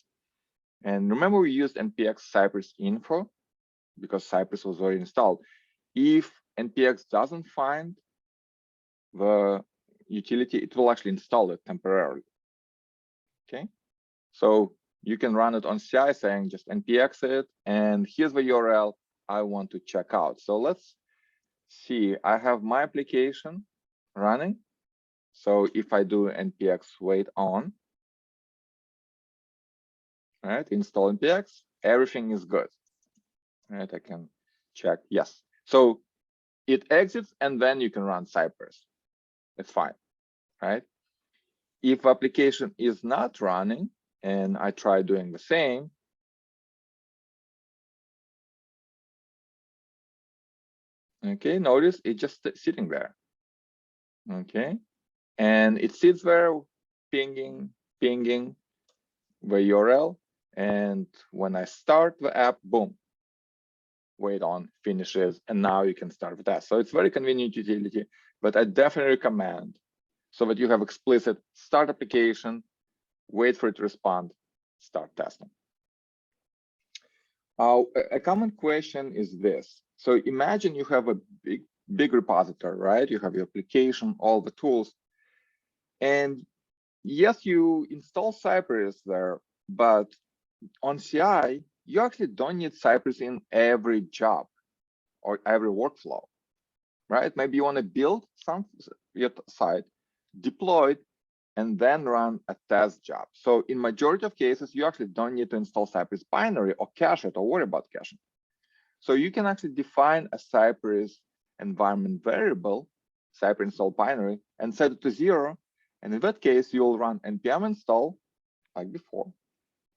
And remember, we used npx Cypress info because Cypress was already installed. If npx doesn't find the utility, it will actually install it temporarily. Okay, so you can run it on CI saying just npx it, and here's the URL I want to check out. So let's see, I have my application running. So if I do npx wait on, right, install npx, everything is good, right? I can check yes. So it exits and then you can run Cypress. It's fine, right? If application is not running and I try doing the same, okay, notice it's just sitting there, okay? And it sits there pinging the URL. And when I start the app, boom, wait on finishes, and now you can start the test. So it's very convenient utility, but I definitely recommend so that you have explicit start application, wait for it to respond, start testing. A common question is this. So imagine you have a big repository, right? You have your application, all the tools, and yes, you install Cypress there, but on CI, you actually don't need Cypress in every job or every workflow, right? Maybe you want to build some your site, deploy it, and then run a test job. So in majority of cases, you actually don't need to install Cypress binary or cache it or worry about caching. So you can actually define a Cypress environment variable, Cypress install binary, and set it to 0. And in that case, you'll run npm install like before,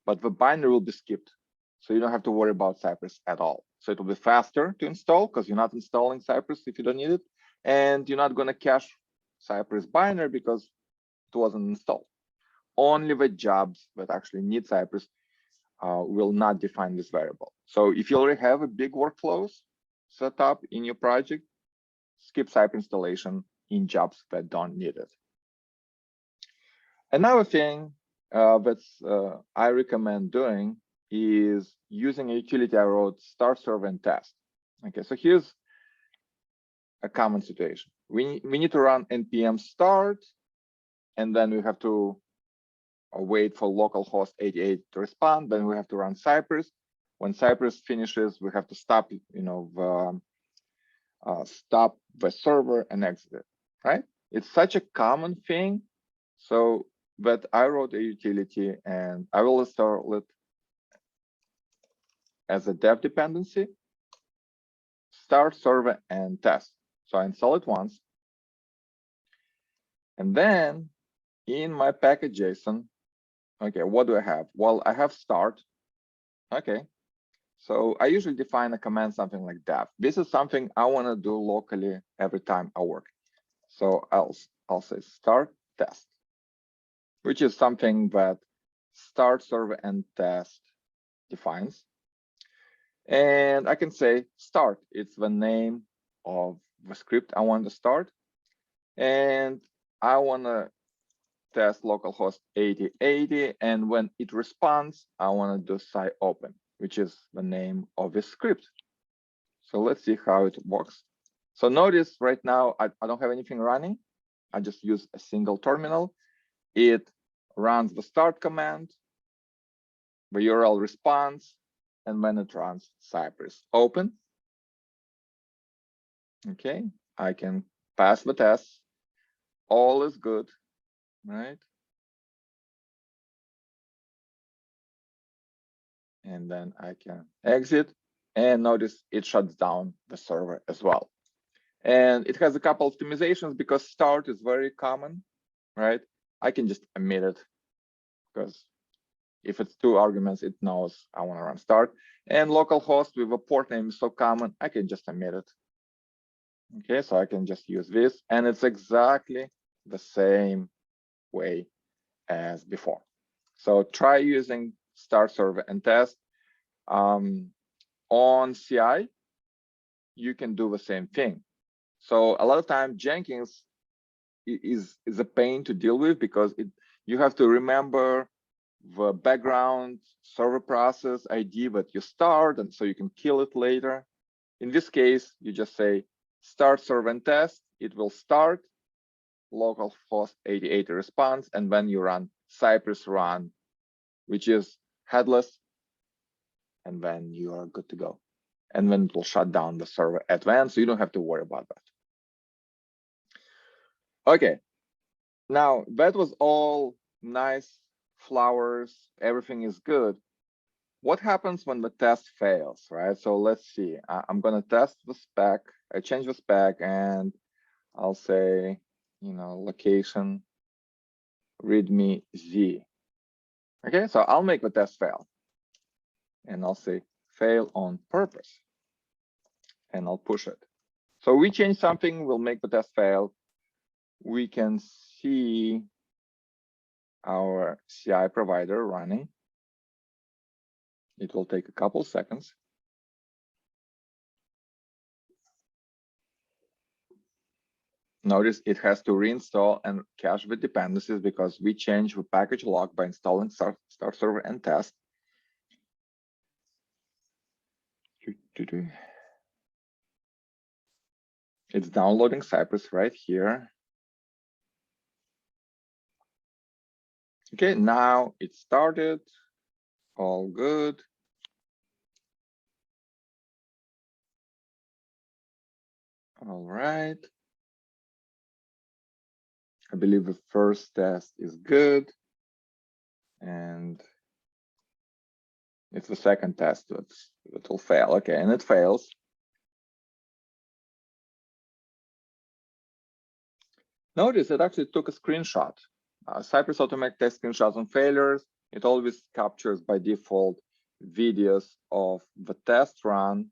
but the binary will be skipped. So you don't have to worry about Cypress at all. So it will be faster to install because you're not installing Cypress if you don't need it. And you're not going to cache Cypress binary because it wasn't installed. Only the jobs that actually need Cypress will not define this variable. So if you already have a big workflows set up in your project, skip Cypress installation in jobs that don't need it. Another thing I recommend doing is using a utility I wrote, start, serve, and test. Okay, so here's a common situation. We need to run npm start, and then we have to wait for localhost 88 to respond. Then we have to run Cypress. When Cypress finishes, we have to stop, stop the server and exit it, right? It's such a common thing. So that I wrote a utility and I will install it as a dev dependency, start, server, and test. So I install it once. And then in my package.json, okay, what do I have? Well, I have start. Okay. So I usually define a command something like dev. This is something I want to do locally every time I work. So I'll say start test, which is something that start, server, and test defines. And I can say start. It's the name of the script I want to start. and I want to test localhost 8080, and when it responds, I want to do sci-open, which is the name of this script. So let's see how it works. So notice right now, I don't have anything running. I just use a single terminal. It runs the start command, the URL responds, and when it runs Cypress open, okay, I can pass the test. All is good, right? And then I can exit, and notice it shuts down the server as well. And it has a couple of optimizations because start is very common, right? I can just omit it because if it's 2 arguments, it knows I want to run start. And localhost with a port name is so common, I can just omit it. Okay, so I can just use this, and it's exactly the same way as before. So try using start server and test. On CI, you can do the same thing. So a lot of time Jenkins is a pain to deal with because you have to remember the background server process ID that you start, and so you can kill it later. In this case, you just say start server and test. It will start localhost 8080 response, and when you run Cypress run, which is headless, and then you are good to go. And then it will shut down the server at the end, so you don't have to worry about that. Okay, now that was all nice, flowers, everything is good. What happens when the test fails, right? So let's see, I'm gonna test the spec. I change the spec and I'll say, location readme Z. Okay, so I'll make the test fail. And I'll say fail on purpose. And I'll push it. So we change something, we'll make the test fail. We can see our CI provider running. It will take a couple seconds. Notice it has to reinstall and cache the dependencies because we changed the package log by installing start server and test. It's downloading Cypress right here. Okay, now it started. All good. All right. I believe the first test is good. And it's the second test that will fail. Okay, and it fails. Notice it actually took a screenshot. Cypress automatic test screenshots on failures. It always captures by default videos of the test run,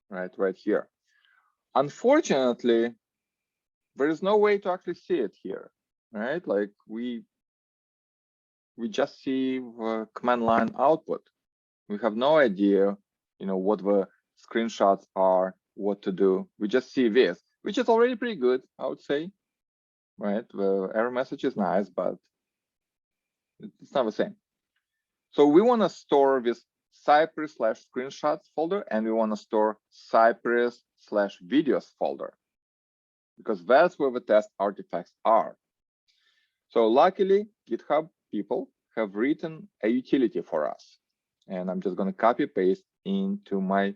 right here. Unfortunately, there is no way to actually see it here, right? Like we just see the command line output. We have no idea, what the screenshots are, what to do. We just see this, which is already pretty good, I would say, right? The error message is nice, but it's not the same. So we want to store this Cypress/screenshots folder, and we want to store Cypress/videos folder, because that's where the test artifacts are. So luckily, GitHub people have written a utility for us. And I'm just going to copy paste into my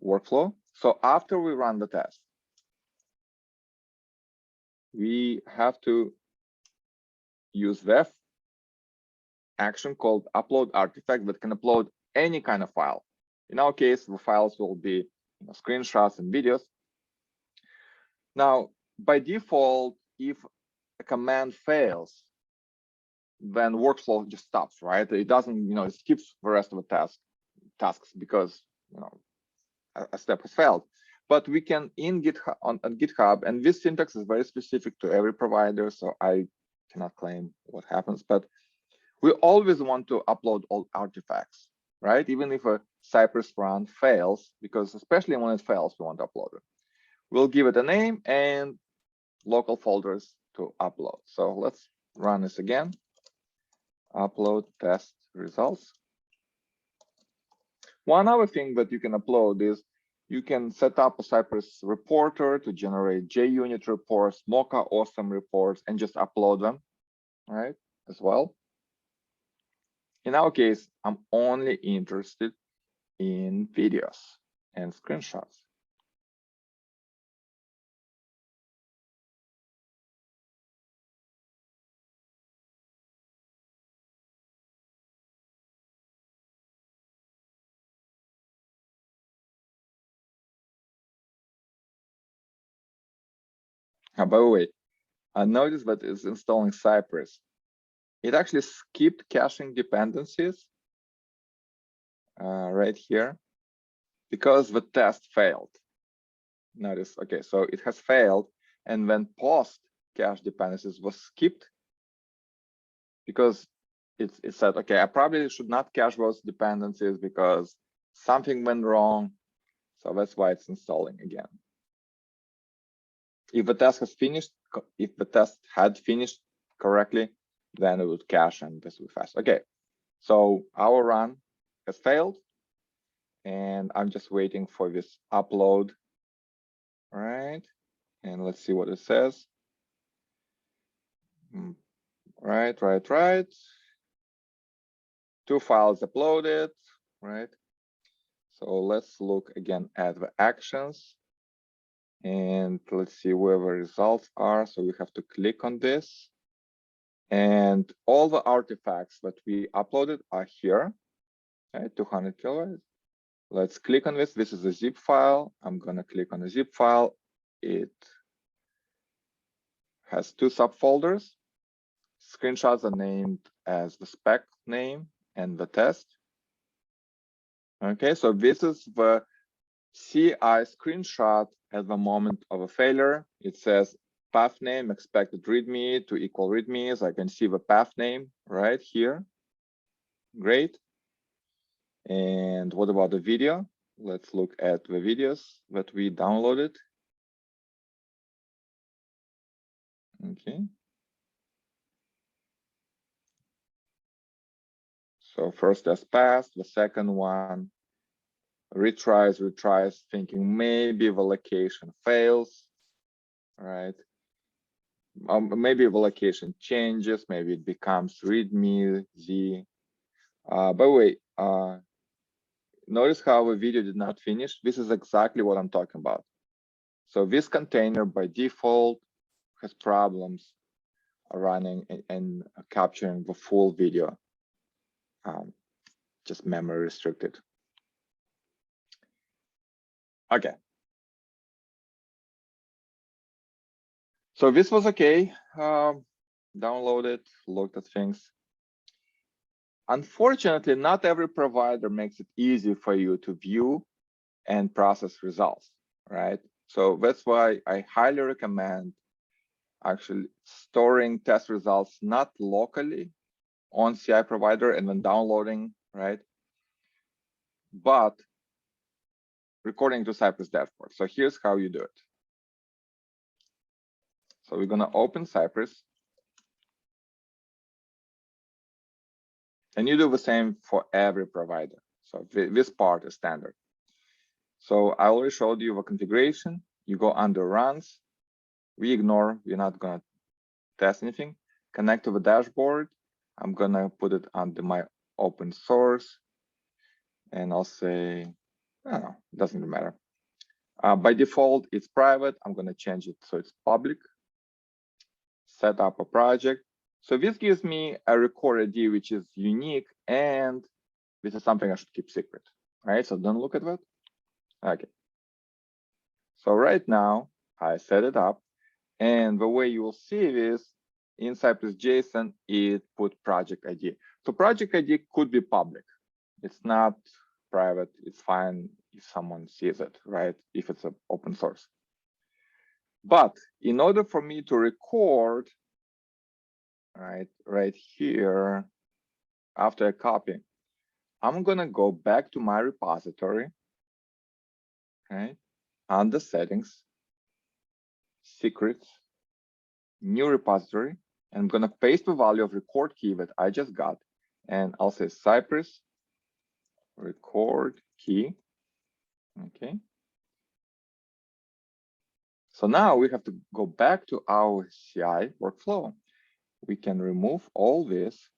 workflow. So after we run the test, we have to use the action called upload artifact that can upload any kind of file. In our case, the files will be screenshots and videos. Now, by default, if a command fails, then workflow just stops, right? It doesn't, it skips the rest of the tasks because, a step has failed. But we can in GitHub on GitHub, and this syntax is very specific to every provider, so I cannot claim what happens, but we always want to upload all artifacts, right? Even if a Cypress run fails, because especially when it fails, we want to upload it. We'll give it a name, and local folders to upload. So let's run this again. Upload test results. One other thing that you can upload is you can set up a Cypress reporter to generate JUnit reports, Mocha awesome reports, and just upload them, right, as well. In our case, I'm only interested in videos and screenshots. By the way, I noticed that it's installing Cypress. It actually skipped caching dependencies right here because the test failed. Notice, okay, so it has failed, and when post cache dependencies was skipped because it said, okay, I probably should not cache those dependencies because something went wrong. So that's why it's installing again. If the test has finished, if the test had finished correctly, then it would cache and this would be fast. Okay, so our run has failed, and I'm just waiting for this upload. All right, and let's see what it says. Right. 2 files uploaded, right? So let's look again at the actions, and let's see where the results are. So we have to click on this, and all the artifacts that we uploaded are here, right? 200 kilobytes. Let's click on this. This is a zip file. I'm gonna click on the zip file. It has 2 subfolders. Screenshots are named as the spec name and the test. Okay, so this is the CI screenshot at the moment of a failure. It says path name expected readme to equal readme. So I can see the path name right here. Great. And what about the video? Let's look at the videos that we downloaded. Okay. So first test passed, the second one retries, thinking maybe the location fails, right? Maybe the location changes, maybe it becomes readme z. By the way, notice how the video did not finish. This is exactly what I'm talking about. So this container by default has problems running and capturing the full video, just memory restricted. Okay. So this was okay. Downloaded, looked at things. Unfortunately, not every provider makes it easy for you to view and process results, right? So that's why I highly recommend actually storing test results not locally on CI provider and then downloading, right? But recording to Cypress dashboard. So here's how you do it. So we're gonna open Cypress. And you do the same for every provider. So this part is standard. So I already showed you the configuration. You go under runs. We ignore, we're not gonna test anything. Connect to the dashboard. I'm gonna put it under my open source. And I'll say, I don't know, it doesn't matter. By default, it's private. I'm gonna change it so it's public. Set up a project. So this gives me a record ID, which is unique, and this is something I should keep secret, right? So don't look at that. Okay. So right now I set it up, and the way you will see this in Cypress JSON, it put project ID. So project ID could be public. It's not private. It's fine if someone sees it, right? If it's an open source. But in order for me to record, right here, after I copy, I'm gonna go back to my repository, okay, under settings, secrets, new repository, and I'm gonna paste the value of record key that I just got, and I'll say Cypress record key. Okay. So now we have to go back to our CI workflow. We can remove all this.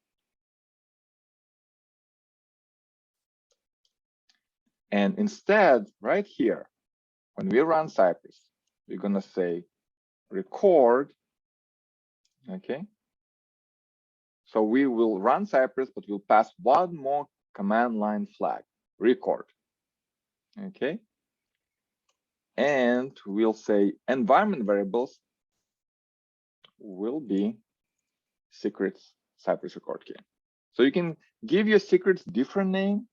And instead, right here, when we run Cypress, we're gonna say record. Okay. So we will run Cypress, but we'll pass one more command line flag, record. Okay. And we'll say environment variables will be secrets Cypress record key. So you can give your secrets different name,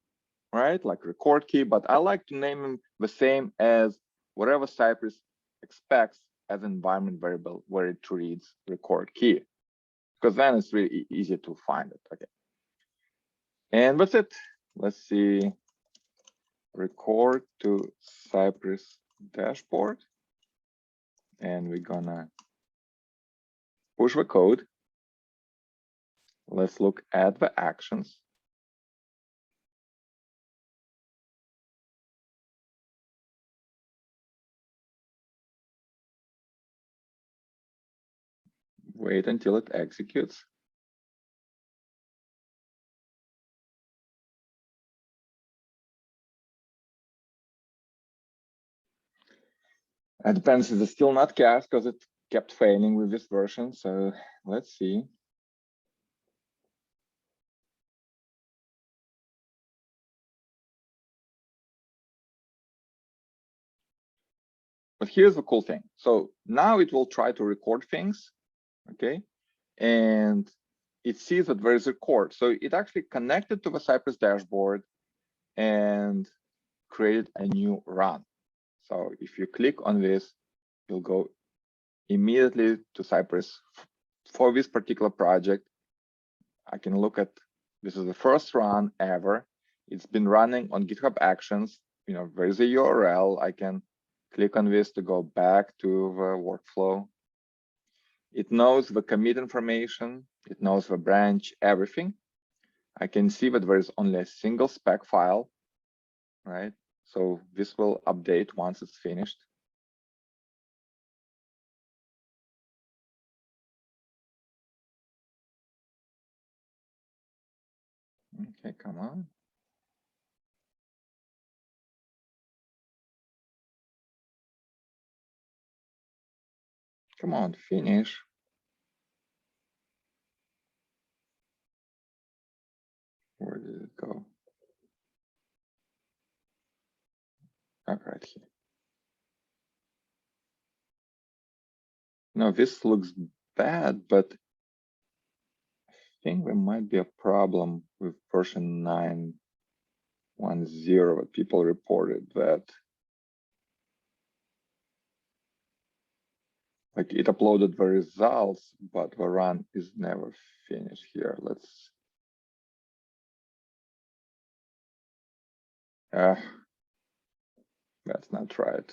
right? Like record key, but I like to name them the same as whatever Cypress expects as environment variable where it reads record key, because then it's really easy to find it. Okay. And that's it. Let's see. Record to Cypress dashboard. And we're gonna push the code. Let's look at the actions. Wait until it executes. It depends, it's still not cached because it kept failing with this version. So let's see. But here's the cool thing. So now it will try to record things, okay? And it sees that there is a record. So it actually connected to the Cypress dashboard and created a new run. So if you click on this, you'll go immediately to Cypress for this particular project. I can look at, this is the first run ever. It's been running on GitHub Actions. You know, there's a URL. I can click on this to go back to the workflow. It knows the commit information. It knows the branch, everything. I can see that there is only a single spec file, right? So this will update once it's finished. Okay, come on. Come on, finish. Where did it go? Oh, right here. No, this looks bad, but I think there might be a problem with version 9.10. People reported that like it uploaded the results, but the run is never finished here. Let's that's not right.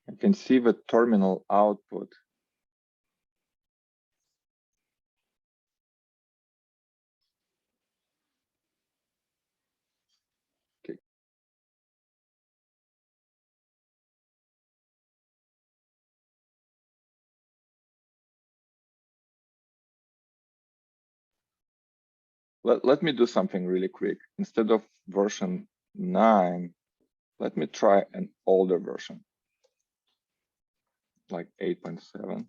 I can see the terminal output. Okay. Let me do something really quick. Instead of version 9, let me try an older version, like 8.7.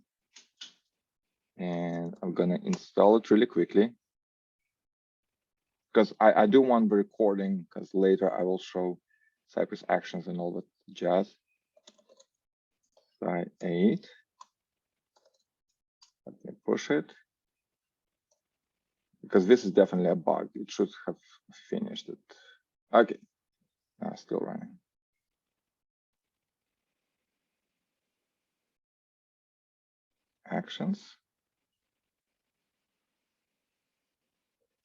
And I'm gonna install it really quickly because I do want the recording, because later I will show Cypress actions and all that jazz. Try 8. Let me push it, because this is definitely a bug. It should have finished it. Okay, still running. Actions.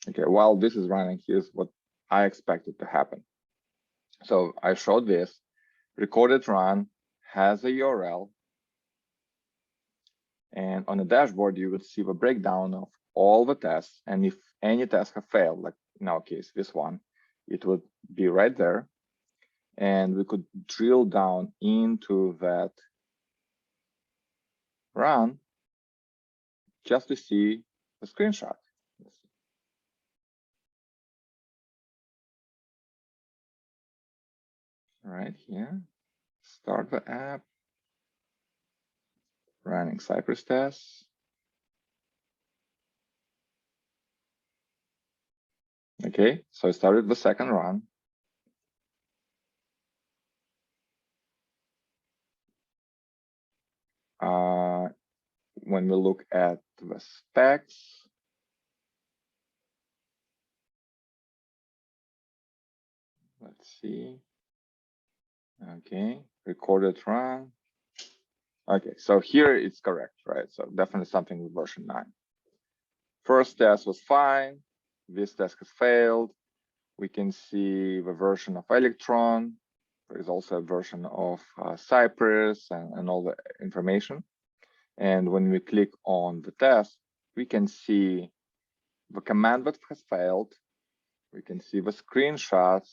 Okay, while this is running, here's what I expected to happen. So I showed this, recorded run has a URL. And on the dashboard, you would see the breakdown of all the tests. And if any tests have failed, like in our case, this one, it would be right there. And we could drill down into that run just to see the screenshot. Right here, start the app, running Cypress tests. Okay, so I started the second run. When we look at the specs, let's see. Okay, recorded run. Okay, so here it's correct, right? So definitely something with version 9. First test was fine. This test has failed. We can see the version of Electron. There is also a version of Cypress and all the information. And when we click on the test, we can see the command that has failed. We can see the screenshots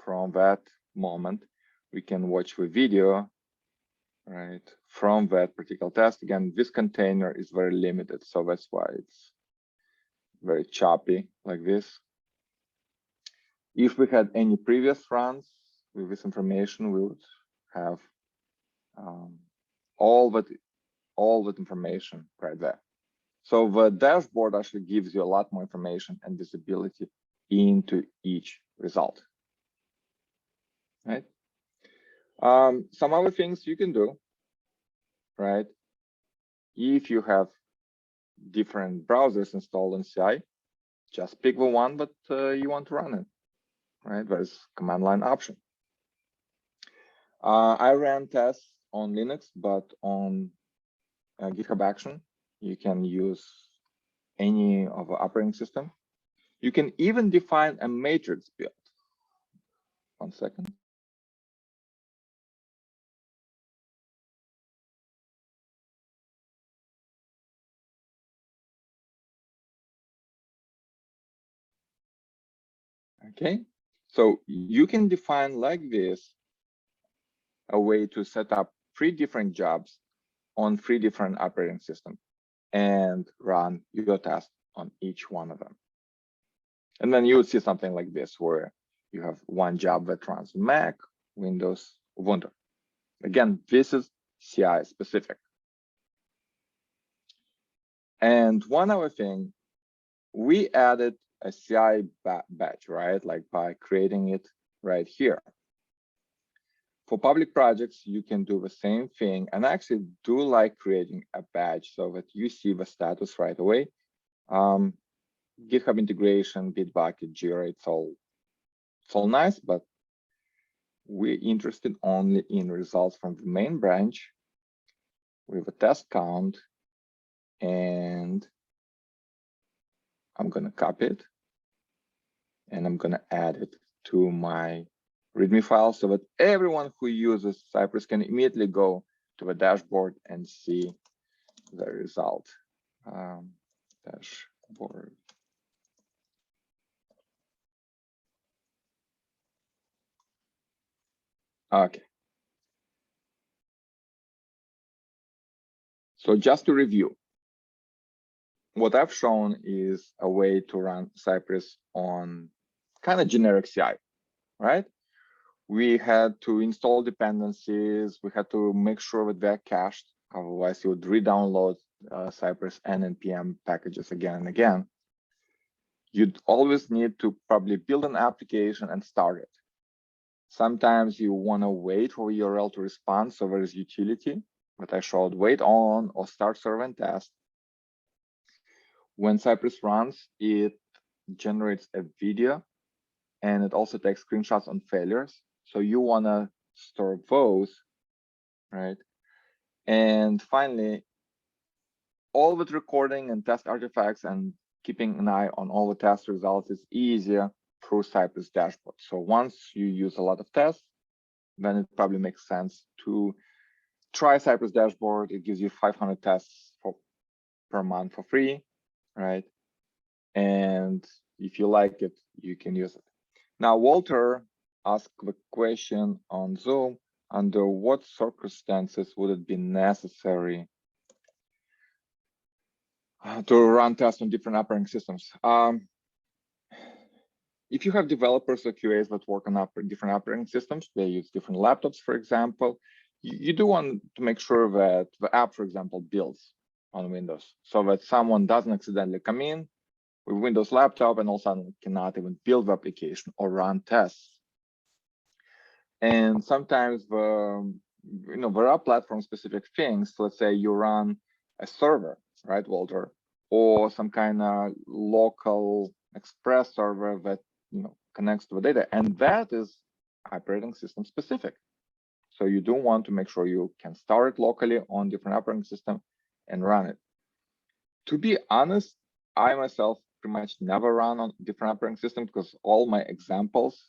from that moment. We can watch the video, right, from that particular test. Again, this container is very limited, so that's why it's very choppy like this. If we had any previous runs with this information, we would have all that information right there. So the dashboard actually gives you a lot more information and visibility into each result, right? Some other things you can do, right? If you have different browsers installed in CI, just pick the one that you want to run it, right? There's command line option. I ran tests on Linux, but on GitHub Action, you can use any of the operating system. You can even define a matrix build. 1 second. Okay, so you can define like this a way to set up 3 different jobs on 3 different operating systems and run your test on each one of them. And then you would see something like this, where you have one job that runs Mac, Windows, Ubuntu. Again, this is CI specific. And one other thing, we added a CI batch, right? Like by creating it right here. For public projects, you can do the same thing. And I actually do like creating a badge so that you see the status right away. GitHub integration, Bitbucket, Jira, it's all nice, but we're interested only in results from the main branch with a test count. And I'm going to copy it. And I'm going to add it to my README file so that everyone who uses Cypress can immediately go to the dashboard and see the result. Dashboard. Okay. So just to review, what I've shown is a way to run Cypress on kind of generic CI, right? We had to install dependencies. We had to make sure that they're cached. Otherwise, you would re-download Cypress and NPM packages again and again. You'd always need to probably build an application and start it. Sometimes you want to wait for URL to respond, so there is utility that I showed, wait on or start serve and test. When Cypress runs, it generates a video and it also takes screenshots on failures. So you want to store those, right? And finally, all with recording and test artifacts and keeping an eye on all the test results is easier through Cypress dashboard. So once you use a lot of tests, then it probably makes sense to try Cypress dashboard. It gives you 500 tests per month for free, right? And if you like it, you can use it. Now, Walter asked the question on Zoom, under what circumstances would it be necessary to run tests on different operating systems? If you have developers or QAs that work on different operating systems, they use different laptops, for example, you do want to make sure that the app, for example, builds on Windows, so that someone doesn't accidentally come in with Windows laptop and all of a sudden cannot even build the application or run tests. And sometimes there are platform-specific things. Let's say you run a server, right, Walter, or some kind of local Express server that connects to the data, and that is operating system specific. So you do want to make sure you can start it locally on different operating system and run it. To be honest, I myself pretty much never run on different operating systems because all my examples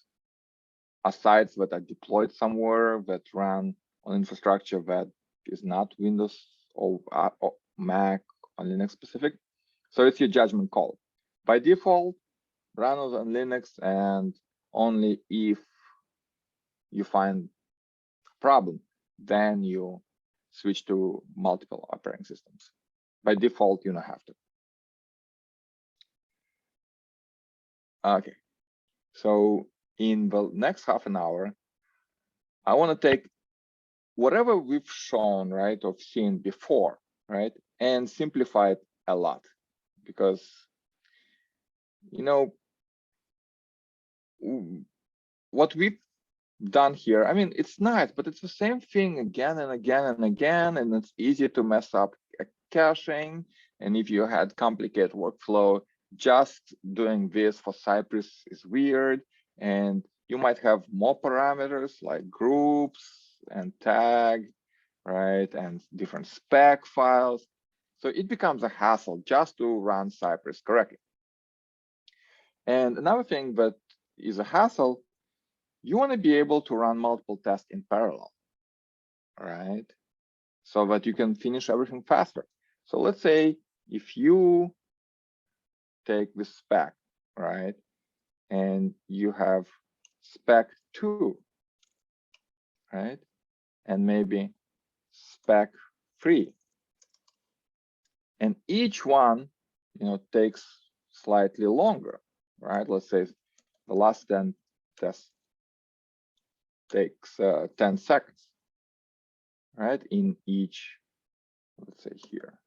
are sites that are deployed somewhere that run on infrastructure that is not Windows or Mac or Linux specific. So it's your judgment call. By default, run on Linux, and only if you find a problem, then you switch to multiple operating systems. By default, you don't have to. Okay, so in the next half an hour, I want to take whatever we've shown, right, or seen before, right, and simplify it a lot, because what we've done here, I mean, it's nice, but it's the same thing again and again and again, and it's easy to mess up caching. And if you had complicated workflow, just doing this for Cypress is weird, and you might have more parameters like groups and tag, right, and different spec files. So it becomes a hassle just to run Cypress correctly. And another thing that is a hassle, you want to be able to run multiple tests in parallel, right? So that you can finish everything faster. So let's say if you take this spec, right, and you have spec 2, right, and maybe spec 3, and each one, takes slightly longer, right? Let's say the last 10 tests takes 10 seconds, right, in each, let's say here,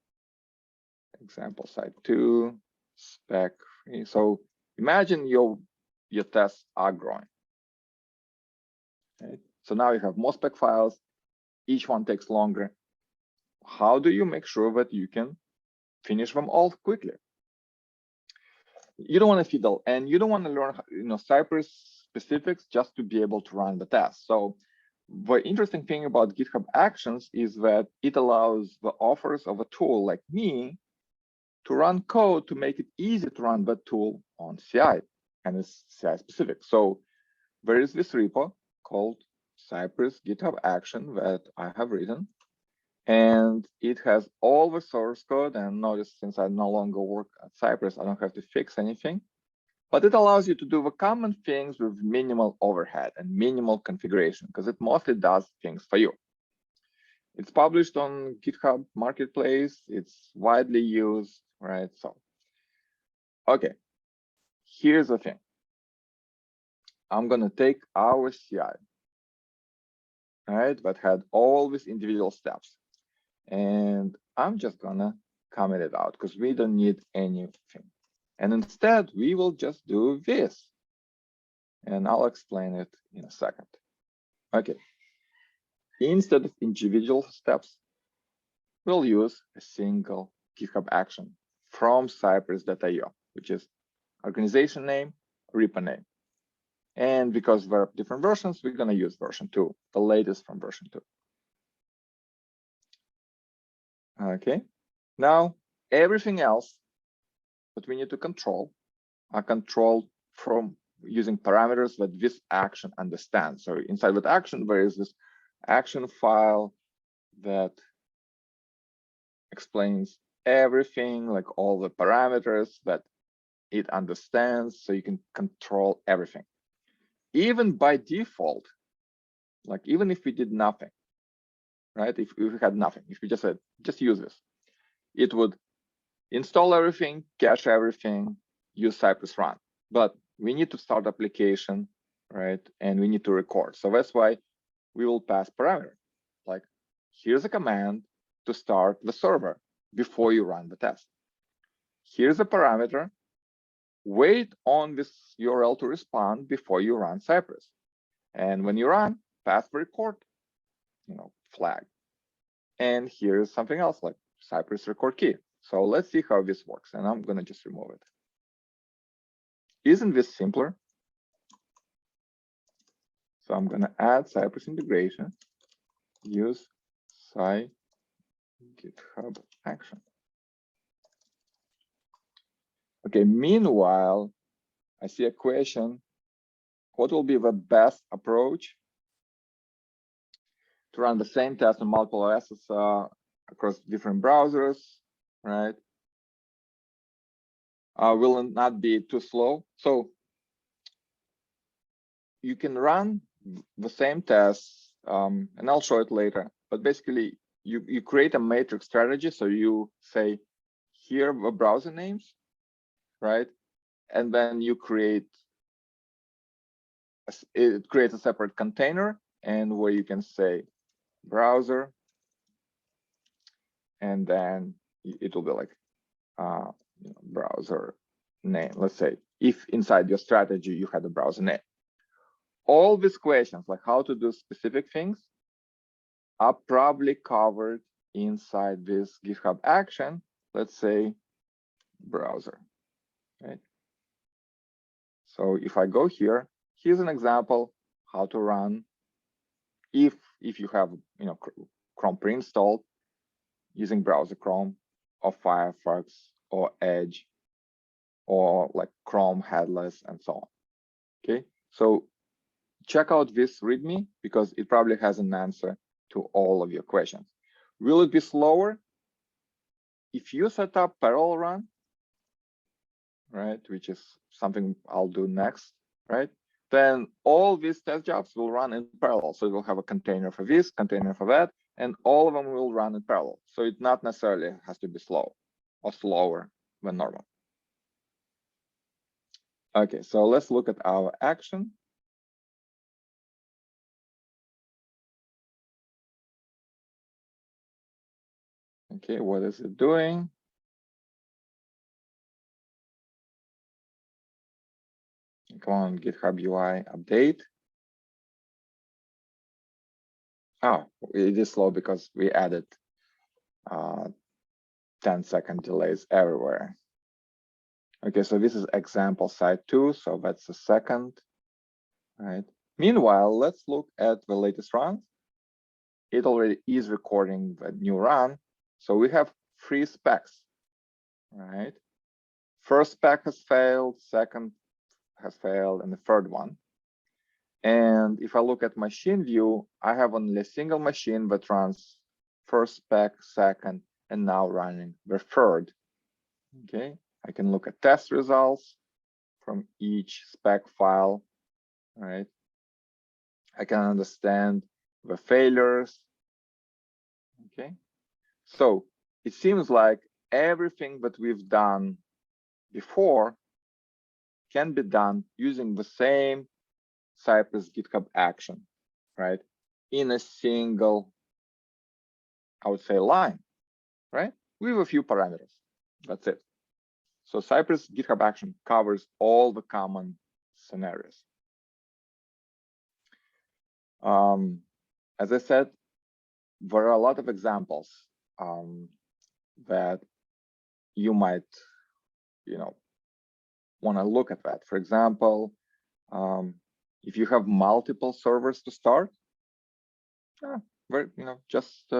example site 2, spec 3. So imagine your tests are growing, right? So now you have more spec files, each one takes longer. How do you make sure that you can finish them all quickly? You don't want to fiddle, and you don't want to learn Cypress specifics just to be able to run the test. So the interesting thing about GitHub Actions is that it allows the authors of a tool like me to run code to make it easy to run that tool on CI, and it's CI specific. So there is this repo called Cypress GitHub Action that I have written, and it has all the source code. And notice, since I no longer work at Cypress, I don't have to fix anything, but it allows you to do the common things with minimal overhead and minimal configuration, because it mostly does things for you. It's published on GitHub Marketplace. It's widely used, right? So, okay, here's the thing. I'm going to take our CI, right, that had all these individual steps, and I'm just going to comment it out because we don't need anything. And instead, we will just do this. And I'll explain it in a second. Okay. Instead of individual steps, we'll use a single GitHub action from Cypress.io, which is organization name, repo name. And because there are different versions, we're going to use version 2, the latest from version 2. Okay. Now, everything else that we need to control are controlled from using parameters that this action understands. So inside that action, there is this action file that explains everything, like all the parameters that it understands, so you can control everything. Even by default, like even if we did nothing, right? If we had nothing, if we just said, just use this, it would install everything, cache everything, use Cypress run. But we need to start application, right? And we need to record. So that's why we will pass parameter. Like, here's a command to start the server before you run the test. Here's a parameter. Wait on this URL to respond before you run Cypress. And when you run, pass the record, flag. And here's something else like Cypress record key. So let's see how this works. And I'm going to just remove it. Isn't this simpler? So I'm going to add Cypress integration, use GitHub Action. Okay, meanwhile, I see a question. What will be the best approach to run the same test on multiple OSs across different browsers, right? Will it not be too slow? So you can run the same tests, and I'll show it later. But basically, you create a matrix strategy. So you say, here are the browser names, right? And then you it creates a separate container, and where you can say browser, and then it will be like browser name. Let's say if inside your strategy you had a browser name. All these questions, like how to do specific things, are probably covered inside this GitHub action. Let's say browser, right? So if I go here, here's an example how to run if you have Chrome pre-installed using browser Chrome or Firefox or Edge or like Chrome headless and so on. Okay, so check out this README because it probably has an answer to all of your questions. Will it be slower? If you set up parallel run, right, which is something I'll do next, right, then all these test jobs will run in parallel. So we'll have a container for this, container for that, and all of them will run in parallel. So it not necessarily has to be slow or slower than normal. Okay, so let's look at our action. Okay, what is it doing? Come on, GitHub UI update. Oh, it is slow because we added 10-second delays everywhere. Okay, so this is example site 2, so that's the second, right? Meanwhile, let's look at the latest run. It already is recording the new run. So we have 3 specs, right? First spec has failed, second has failed, and the third one. And if I look at machine view, I have only a single machine that runs first spec, second, and now running the third. Okay, I can look at test results from each spec file, right? I can understand the failures. Okay, so it seems like everything that we've done before can be done using the same Cypress GitHub action, right? In a single, I would say, line, right? With a few parameters. That's it. So Cypress GitHub action covers all the common scenarios. As I said, there are a lot of examples that you might, want to look at that. For example, if you have multiple servers to start, just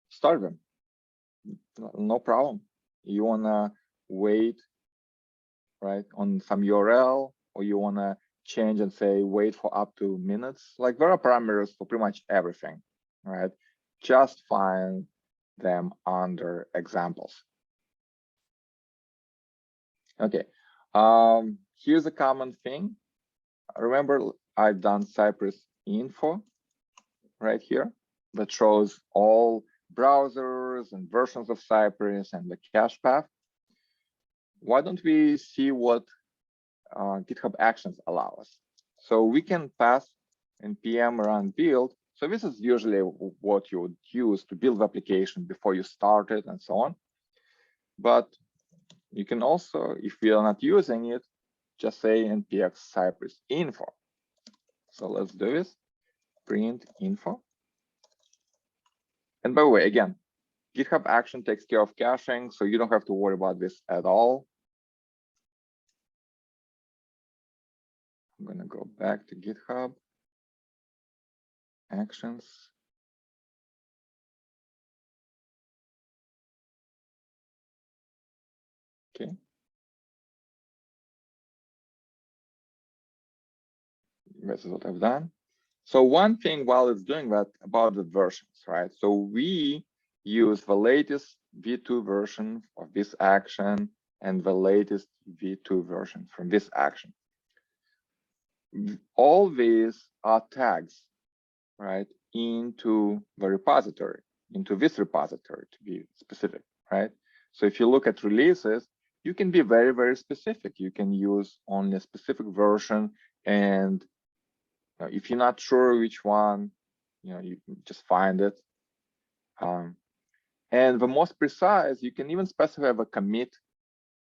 start them. No problem. You want to wait, right, on some URL, or you want to change and say wait for up to minutes. Like there are parameters for pretty much everything, right? just find them under examples. Okay, here's a common thing. Remember, I've done Cypress info right here that shows all browsers and versions of Cypress and the cache path. Why don't we see what GitHub Actions allow us? So we can pass npm run build. So this is usually what you would use to build the application before you start it and so on. But you can also, if we are not using it, just say npx cypress info. So let's do this, print info. And by the way, again, GitHub Action takes care of caching, so you don't have to worry about this at all. I'm gonna go back to GitHub Actions. Okay. This is what I've done. So one thing while it's doing that about the versions, right? So we use the latest v2 version of this action and the latest v2 version from this action. All these are tags, right, into the repository, into this repository to be specific, right? So if you look at releases, you can be very, very specific. You can use only a specific version, and if you're not sure which one, you can just find it. And the most precise, you can even specify a commit.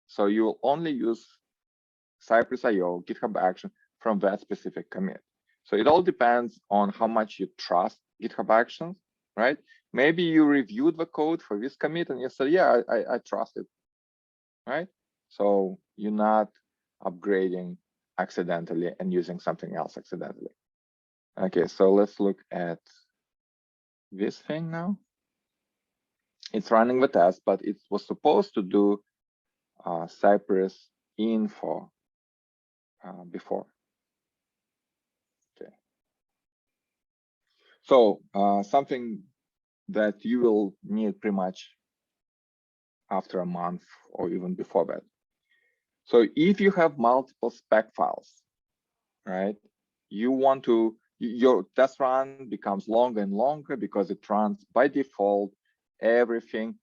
So you'll only use Cypress.io, GitHub Action from that specific commit. So it all depends on how much you trust GitHub Actions, right? Maybe you reviewed the code for this commit and you said, yeah, I trust it, right? So you're not upgrading accidentally and using something else accidentally. Okay, so let's look at this thing now. It's running the test, but it was supposed to do Cypress info before. Okay. So something that you will need pretty much after a month or even before that. So if you have multiple spec files, right, you want to, your test run becomes longer and longer because it runs by default everything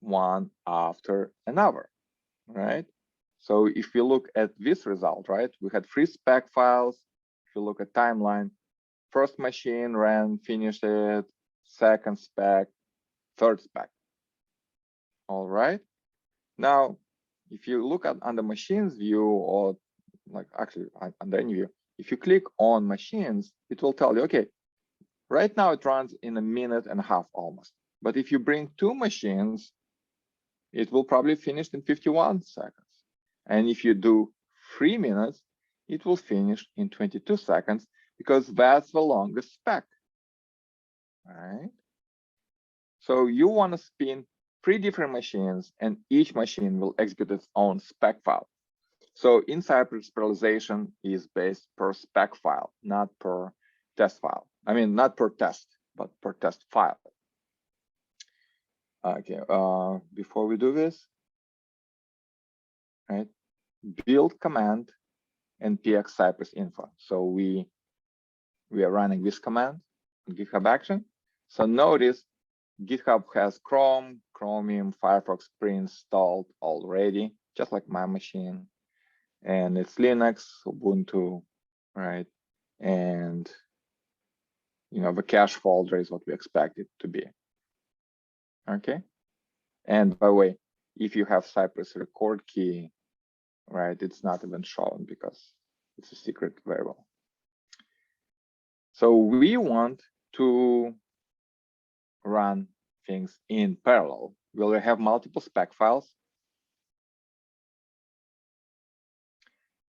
one after another, right? So if we look at this result, right, we had 3 spec files. If you look at timeline, first machine ran, finished it, second spec, third spec. All right. Now, if you look at under machines view, or like actually under any view, if you click on machines, it will tell you, okay, right now it runs in a minute and a half almost. But if you bring 2 machines, it will probably finish in 51 seconds. And if you do 3 minutes, it will finish in 22 seconds because that's the longest spec, right? So you want to spin 3 different machines, and each machine will execute its own spec file. So in Cypress, parallelization is based per spec file, not per test file. I mean, not per test, but per test file. Okay, before we do this, right, build command npx cypress info. So we are running this command in GitHub Action. So notice GitHub has Chrome, Chromium, Firefox pre-installed already, just like my machine. And it's Linux, Ubuntu, right? And the cache folder is what we expect it to be. Okay. And by the way, if you have Cypress record key, right, it's not even shown because it's a secret variable. So we want to run things in parallel. We'll have multiple spec files.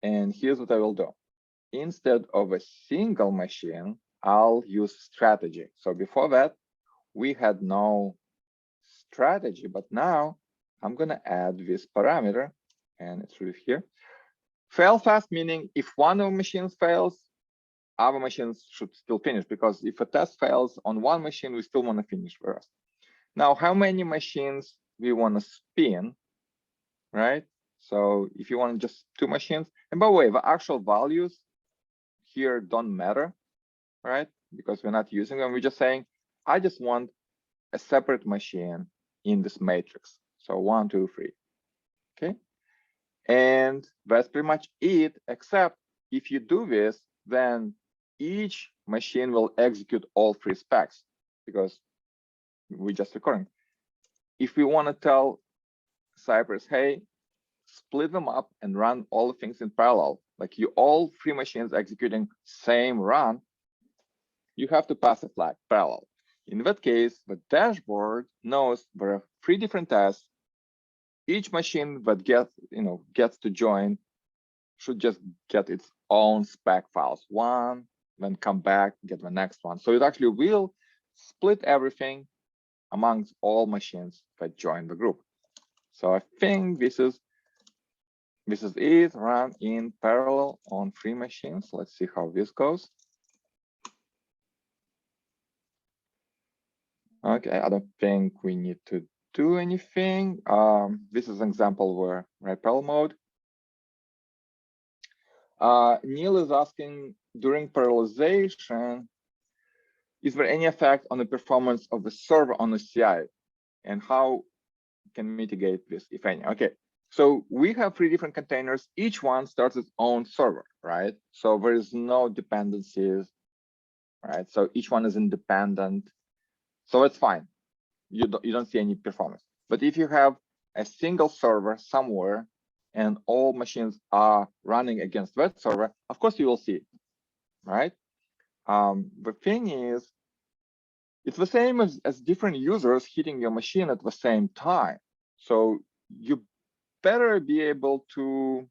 And here's what I will do. Instead of a single machine, I'll use strategy. So before that, we had no strategy, but now I'm going to add this parameter, and it's right here. Fail fast, meaning if one of the machines fails, other machines should still finish, because if a test fails on one machine, we still want to finish the rest. Now, how many machines we want to spin, right? So if you want just 2 machines, and by the way, the actual values here don't matter, right? Because we're not using them. We're just saying, I just want a separate machine in this matrix. So 1, 2, 3. Okay. And that's pretty much it, except if you do this, then each machine will execute all 3 specs, because we're just recording. If we want to tell Cypress, hey, split them up and run all the things in parallel, like you all 3 machines executing same run, you have to pass a flag parallel. In that case, the dashboard knows there are 3 different tasks. Each machine that gets to join should just get its own spec files, one, then come back, get the next one. So it actually will split everything amongst all machines that join the group. So I think this is it, run in parallel on 3 machines. Let's see how this goes. Okay, I don't think we need to do anything. This is an example where write parallel mode. Neil is asking, during parallelization, is there any effect on the performance of the server on the CI, and how can mitigate this, if any? Okay, so we have 3 different containers. Each one starts its own server, right? So there is no dependencies, right? So each one is independent. So it's fine. You don't see any performance. But if you have a single server somewhere and all machines are running against that server, of course you will see it, right? The thing is, it's the same as different users hitting your machine at the same time. So you better be able to,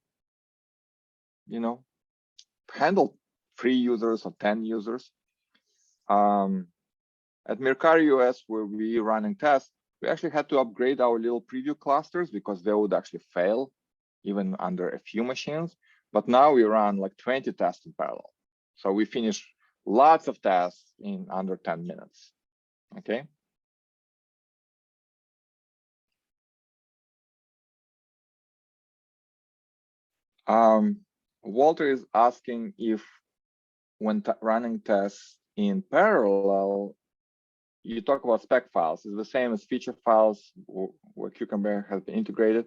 handle 3 users or 10 users. At Mercari US, where we running tests, we actually had to upgrade our little preview clusters because they would actually fail even under a few machines. But now we run like 20 tests in parallel. So we finish lots of tests in under 10 minutes. Okay. Walter is asking if when running tests in parallel, you talk about spec files. Is the same as feature files where Cucumber has been integrated?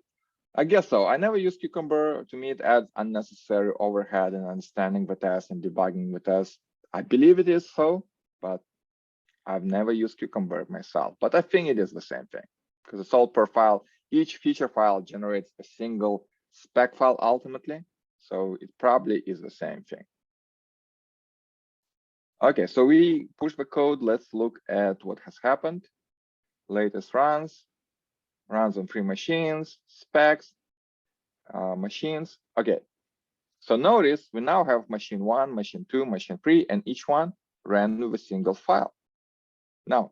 I guess so. I never use Cucumber. To me, it adds unnecessary overhead in understanding the test and debugging the test. I believe it is so, but I've never used Cucumber myself. But I think it is the same thing, because it's all per file. Each feature file generates a single spec file ultimately. So it probably is the same thing. Okay, so we push the code. Let's look at what has happened. Latest runs on 3 machines, specs, machines. Okay, so notice we now have machine 1, machine 2, machine 3, and each one ran with a single file. Now,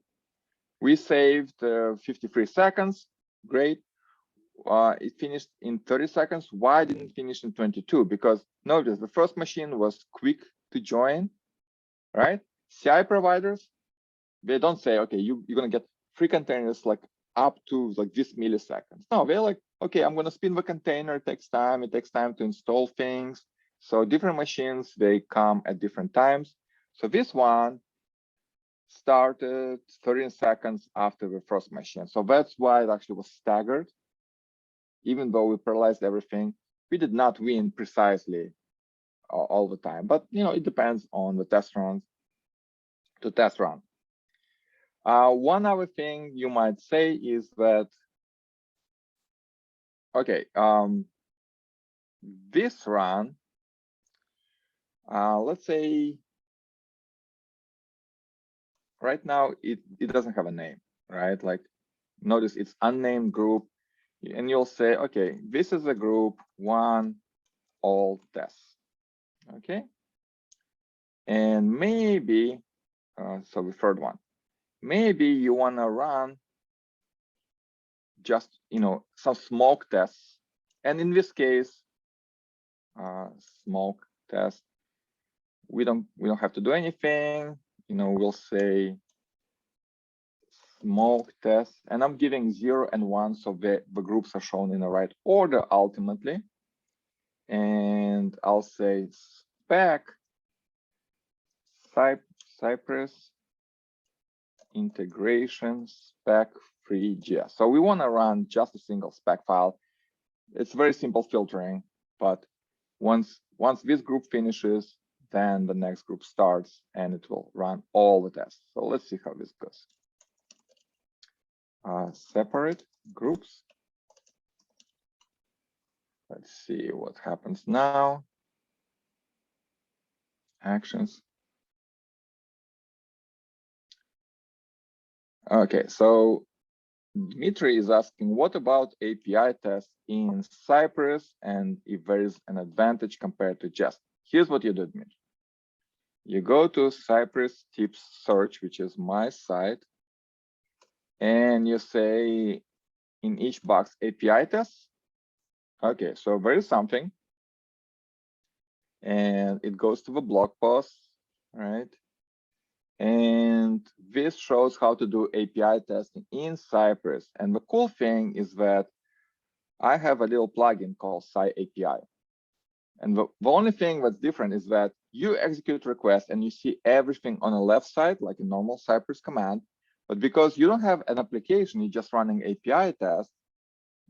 we saved 53 seconds. Great. It finished in 30 seconds. Why didn't it finish in 22? Because notice the first machine was quick to join, right? CI providers, they don't say, okay, you're going to get 3 containers like up to like this milliseconds. No, they're like, okay, I'm going to spin the container. It takes time. It takes time to install things. So different machines, they come at different times. So this one started 13 seconds after the first machine. So that's why it actually was staggered. Even though we parallelized everything, we did not win precisely all the time. But it depends on the test runs to test run. One other thing you might say is that, okay, this run, let's say right now it doesn't have a name, right? Like, notice it's unnamed group, and you'll say, okay, this is a group 1 all tests, okay? And maybe, so the third one, maybe you want to run just some smoke tests, and in this case, smoke test we don't have to do anything. We'll say smoke test, and I'm giving 0 and 1, so the groups are shown in the right order ultimately. And I'll say spec Cypress integration spec free.js. So we want to run just a single spec file. It's very simple filtering, but once this group finishes, then the next group starts and it will run all the tests. So let's see how this goes. Separate groups. Let's see what happens now. Actions. Okay, so Dmitry is asking, what about API tests in Cypress, and if there is an advantage compared to Jest? Here's what you do, Dmitry. You go to Cypress tips search, which is my site, and you say in each box API tests. Okay, so there is something, and it goes to the blog post, right? And this shows how to do API testing in Cypress. And the cool thing is that I have a little plugin called CircleCI. And the only thing that's different is that you execute requests and you see everything on the left side, like a normal Cypress command. But because you don't have an application, you're just running API tests,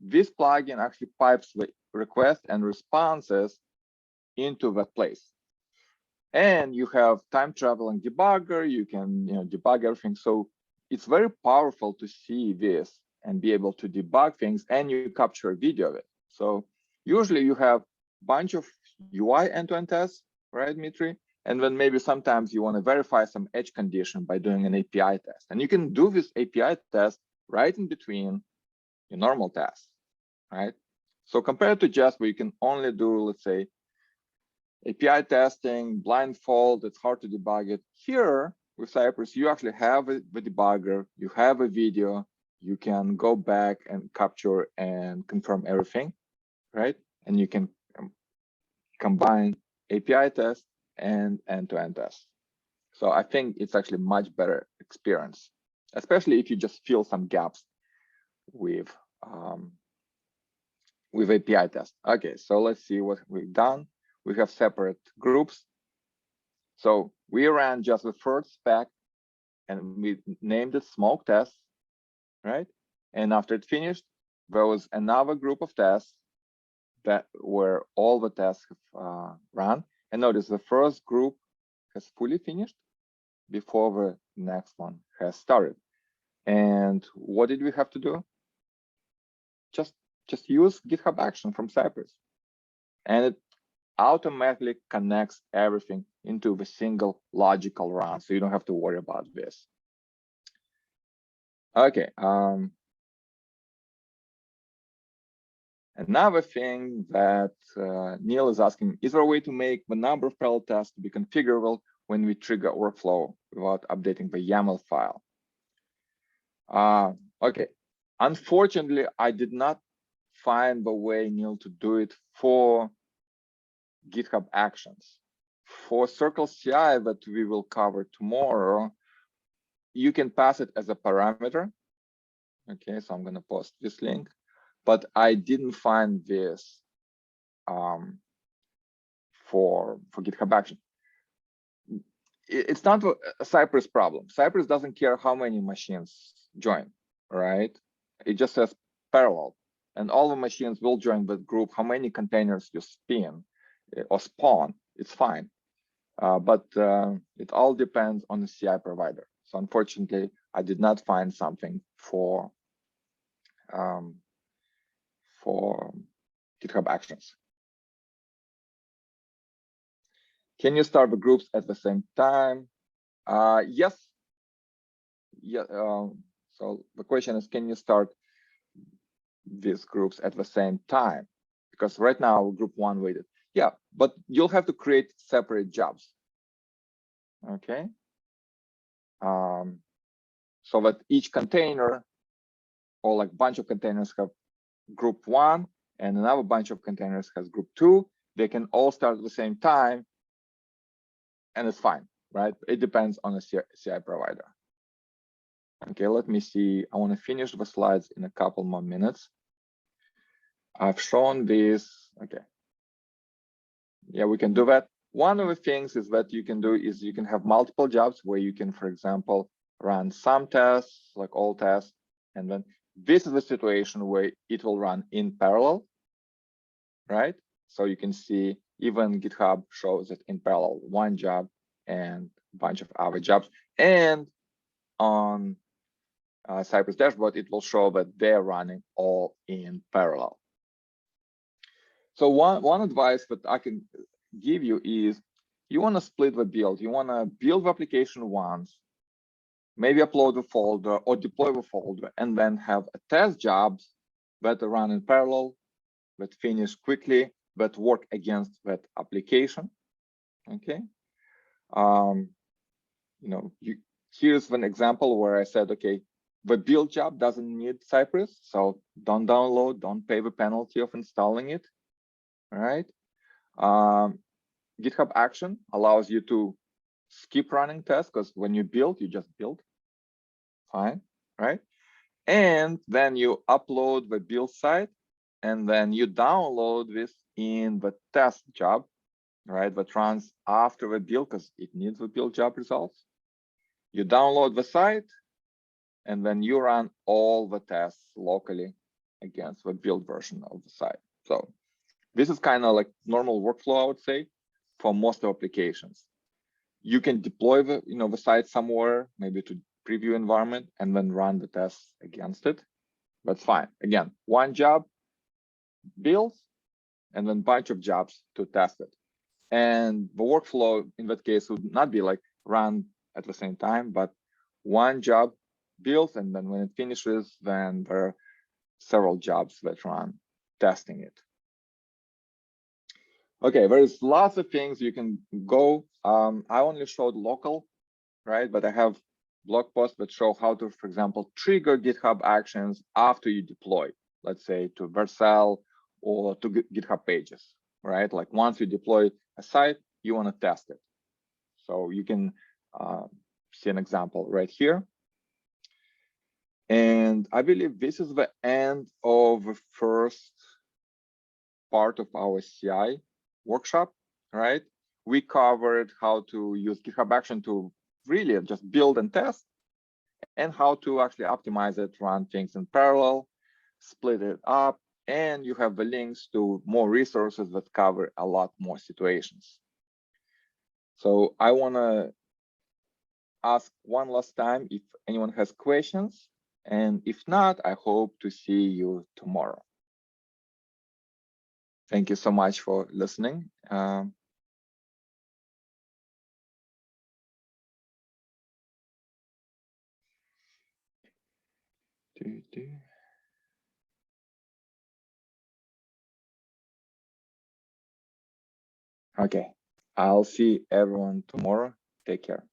this plugin actually pipes the request and responses into that place. And you have time traveling debugger, you can debug everything. So it's very powerful to see this and be able to debug things, and you capture a video of it. So usually you have a bunch of UI end-to-end tests, right, Dmitry? And then maybe sometimes you want to verify some edge condition by doing an API test. And you can do this API test right in between your normal tests, right? So compared to Jest, where you can only do, let's say, API testing, blindfold, it's hard to debug it. Here with Cypress, you actually have the debugger, you have a video, you can go back and capture and confirm everything, right? And you can combine API test and end-to-end tests. So I think it's actually much better experience, especially if you just fill some gaps with API test. Okay, so let's see what we've done. We have separate groups. So we ran just the first spec and we named it smoke test, right? And after it finished, there was another group of tests that where all the tests have run. And notice the first group has fully finished before the next one has started. And what did we have to do? Just use GitHub Action from Cypress. And it automatically connects everything into the single logical run, so you don't have to worry about this. Okay. Another thing that Neil is asking, is there a way to make the number of parallel tests to be configurable when we trigger workflow without updating the YAML file? Okay. Unfortunately, I did not find the way, Neil, to do it for GitHub Actions. For CircleCI that we will cover tomorrow, you can pass it as a parameter. Okay, so I'm going to post this link, but I didn't find this for GitHub Action. It's not a Cypress problem. Cypress doesn't care how many machines join, right? It just says parallel, and all the machines will join the group. How many containers you spin or spawn, it's fine. But it all depends on the CI provider. So unfortunately, I did not find something for GitHub Actions. Can you start the groups at the same time? Yes. Yeah. So the question is, can you start these groups at the same time? Because right now, group one waited. Yeah, but you'll have to create separate jobs. Okay. So that each container or like bunch of containers have group one and another bunch of containers has group two. They can all start at the same time, and it's fine, right? It depends on the CI provider. Okay, let me see. I want to finish the slides in a couple more minutes. I've shown this. Okay. Yeah, we can do that. One of the things is that you can do is you can have multiple jobs where you can, for example, run some tests, like all tests, and then this is the situation where it will run in parallel, right? So you can see even GitHub shows it in parallel, one job and a bunch of other jobs. And on Cypress dashboard, it will show that they're running all in parallel. So one advice that I can give you is you want to split the build. You want to build the application once, maybe upload the folder or deploy the folder, and then have a test jobs that run in parallel, that finish quickly, that work against that application. Okay. Here's an example where I said, okay, the build job doesn't need Cypress, so don't download, don't pay the penalty of installing it. All right. GitHub Action allows you to skip running tests because when you build, you just build. Fine, right? And then you upload the build site, and then you download this in the test job, right? That runs after the build because it needs the build job results. You download the site, and then you run all the tests locally against the build version of the site. So this is kind of like normal workflow, I would say, for most applications. You can deploy the site somewhere, maybe to preview environment, and then run the tests against it. That's fine. Again, one job builds, and then bunch of jobs to test it. And the workflow in that case would not be like run at the same time, but one job builds, and then when it finishes, then there are several jobs that run testing it. Okay, there's lots of things you can go. I only showed local, right? But I have blog posts that show how to, for example, trigger GitHub Actions after you deploy, let's say to Vercel or to GitHub Pages, right? Like once you deploy a site, you want to test it. So you can see an example right here. And I believe this is the end of the first part of our CI workshop, right? We covered how to use GitHub Action to really just build and test, and how to actually optimize it, run things in parallel, split it up, and you have the links to more resources that cover a lot more situations. So I want to ask one last time if anyone has questions, and if not, I hope to see you tomorrow. Thank you so much for listening. Okay, I'll see everyone tomorrow. Take care.